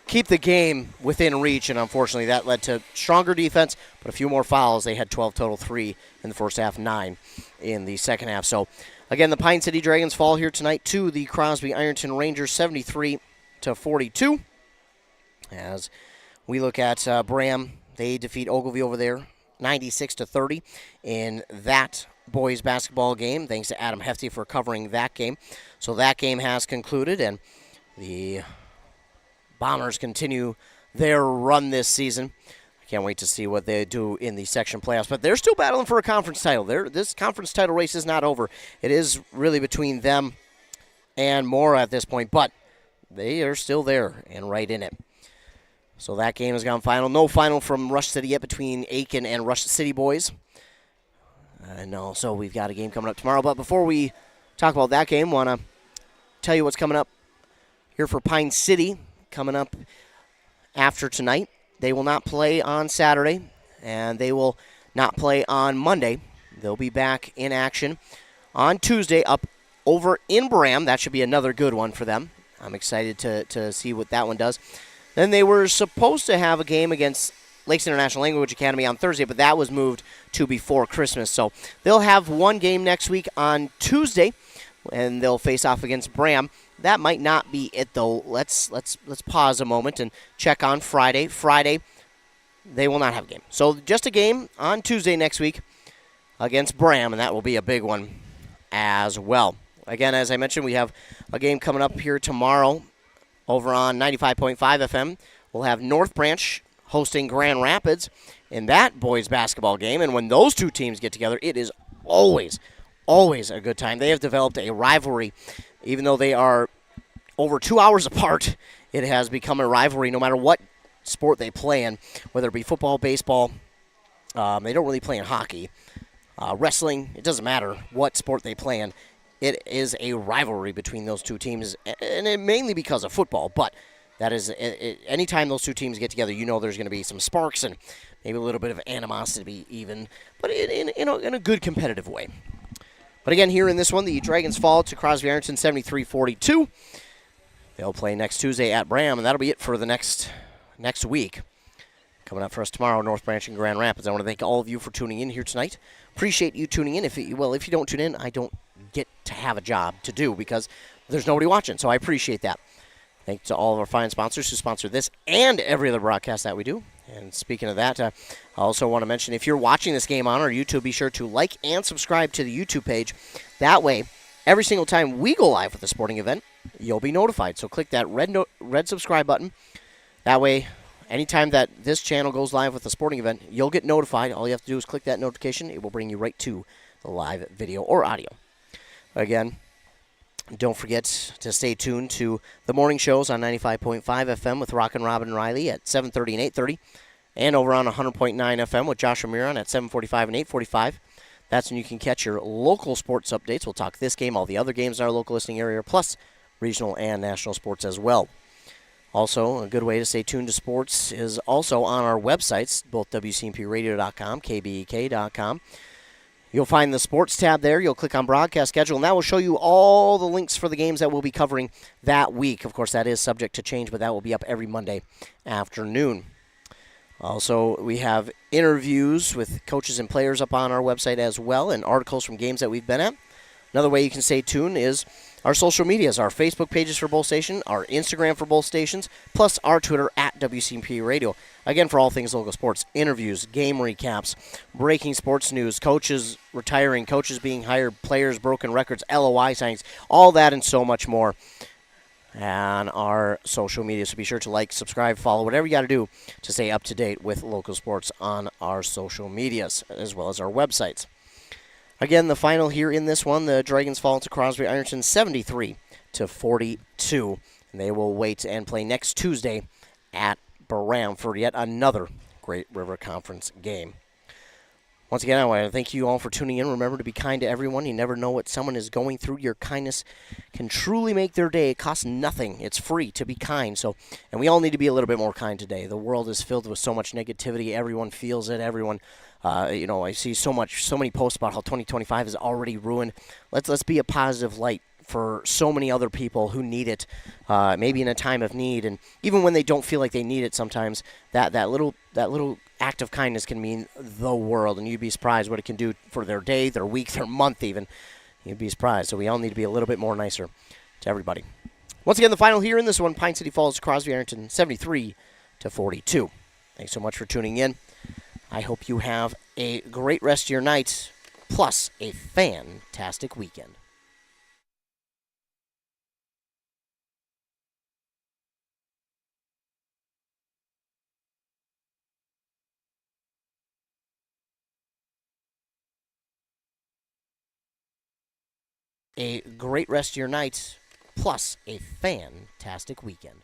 keep the game within reach, and unfortunately that led to stronger defense, but a few more fouls. They had 12 total, 3 in the first half, 9 in the second half. So, again, the Pine City Dragons fall here tonight to the Crosby-Ironton Rangers, 73-42. As we look at Bram, they defeat Ogilvie over there, 96-30 in that boys basketball game. Thanks to Adam Hefty for covering that game. So that game has concluded, and the Bombers continue their run this season. I can't wait to see what they do in the section playoffs, but they're still battling for a conference title. This conference title race is not over. It is really between them and Mora at this point, but they are still there and right in it. So that game has gone final. No final from Rush City yet between Aiken and Rush City boys. And also we've got a game coming up tomorrow. But before we talk about that game, want to tell you what's coming up here for Pine City. Coming up after tonight. They will not play on Saturday, and they will not play on Monday. They'll be back in action on Tuesday up over in Bram. That should be another good one for them. I'm excited to see what that one does. Then they were supposed to have a game against Lakes International Language Academy on Thursday, but that was moved to before Christmas. So they'll have one game next week on Tuesday, and they'll face off against Bram. That might not be it, though. Let's pause a moment and check on Friday. Friday, they will not have a game. So just a game on Tuesday next week against Bram, and that will be a big one as well. Again, as I mentioned, we have a game coming up here tomorrow over on 95.5 FM. We'll have North Branch hosting Grand Rapids in that boys basketball game. And when those two teams get together, it is always a good time. They have developed a rivalry. Even though they are over 2 hours apart, it has become a rivalry no matter what sport they play in, whether it be football, baseball. They don't really play in hockey. Wrestling, it doesn't matter what sport they play in. It is a rivalry between those two teams, and it mainly because of football. But that is, anytime those two teams get together, you know there's going to be some sparks and maybe a little bit of animosity even, but in a good competitive way. But again, here in this one, the Dragons fall to Crosby-Ironton 73-42. They'll play next Tuesday at Bram, and that'll be it for the next week. Coming up for us tomorrow, North Branch and Grand Rapids. I want to thank all of you for tuning in here tonight. Appreciate you tuning in. If you don't tune in, I don't get to have a job to do because there's nobody watching, so I appreciate that. Thanks to all of our fine sponsors who sponsor this and every other broadcast that we do. And speaking of that, I also want to mention, if you're watching this game on our YouTube, be sure to like and subscribe to the YouTube page. That way, every single time we go live with a sporting event, you'll be notified. So click that red subscribe button. That way, anytime that this channel goes live with a sporting event, you'll get notified. All you have to do is click that notification. It will bring you right to the live video or audio. Again, don't forget to stay tuned to the morning shows on 95.5 FM with Rockin' Robin Riley at 7:30 and 8:30, and over on 100.9 FM with Josh Ramiron at 7:45 and 8:45. That's when you can catch your local sports updates. We'll talk this game, all the other games in our local listening area, plus regional and national sports as well. Also, a good way to stay tuned to sports is also on our websites, both WCMPradio.com, KBEK.com. You'll find the sports tab there. You'll click on broadcast schedule, and that will show you all the links for the games that we'll be covering that week. Of course, that is subject to change, but that will be up every Monday afternoon. Also, we have interviews with coaches and players up on our website as well, and articles from games that we've been at. Another way you can stay tuned is our social medias, our Facebook pages for both stations, our Instagram for both stations, plus our Twitter at WCMP Radio. Again, for all things local sports, interviews, game recaps, breaking sports news, coaches retiring, coaches being hired, players, broken records, LOI signings, all that and so much more on our social media. So be sure to like, subscribe, follow, whatever you got to do to stay up to date with local sports on our social medias, as well as our websites. Again, the final here in this one, the Dragons fall to Crosby-Ironton 73-42. And they will wait and play next Tuesday at Bram for yet another Great River Conference game. Once again, I want to thank you all for tuning in. Remember to be kind to everyone. You never know what someone is going through. Your kindness can truly make their day. It costs nothing. It's free to be kind. And we all need to be a little bit more kind today. The world is filled with so much negativity. Everyone feels it. Everyone, I see so many posts about how 2025 is already ruined. Let's be a positive light for so many other people who need it, maybe in a time of need, and even when they don't feel like they need it. Sometimes that little act of kindness can mean the world, and you'd be surprised what it can do for their day, their week, their month even. You'd be surprised. So we all need to be a little bit more nicer to everybody. Once again, the final here in this one, Pine City falls to Crosby-Ironton 73-42. Thanks so much for tuning in. I hope you have a great rest of your night, plus a fantastic weekend. a great rest of your night, plus a fantastic weekend.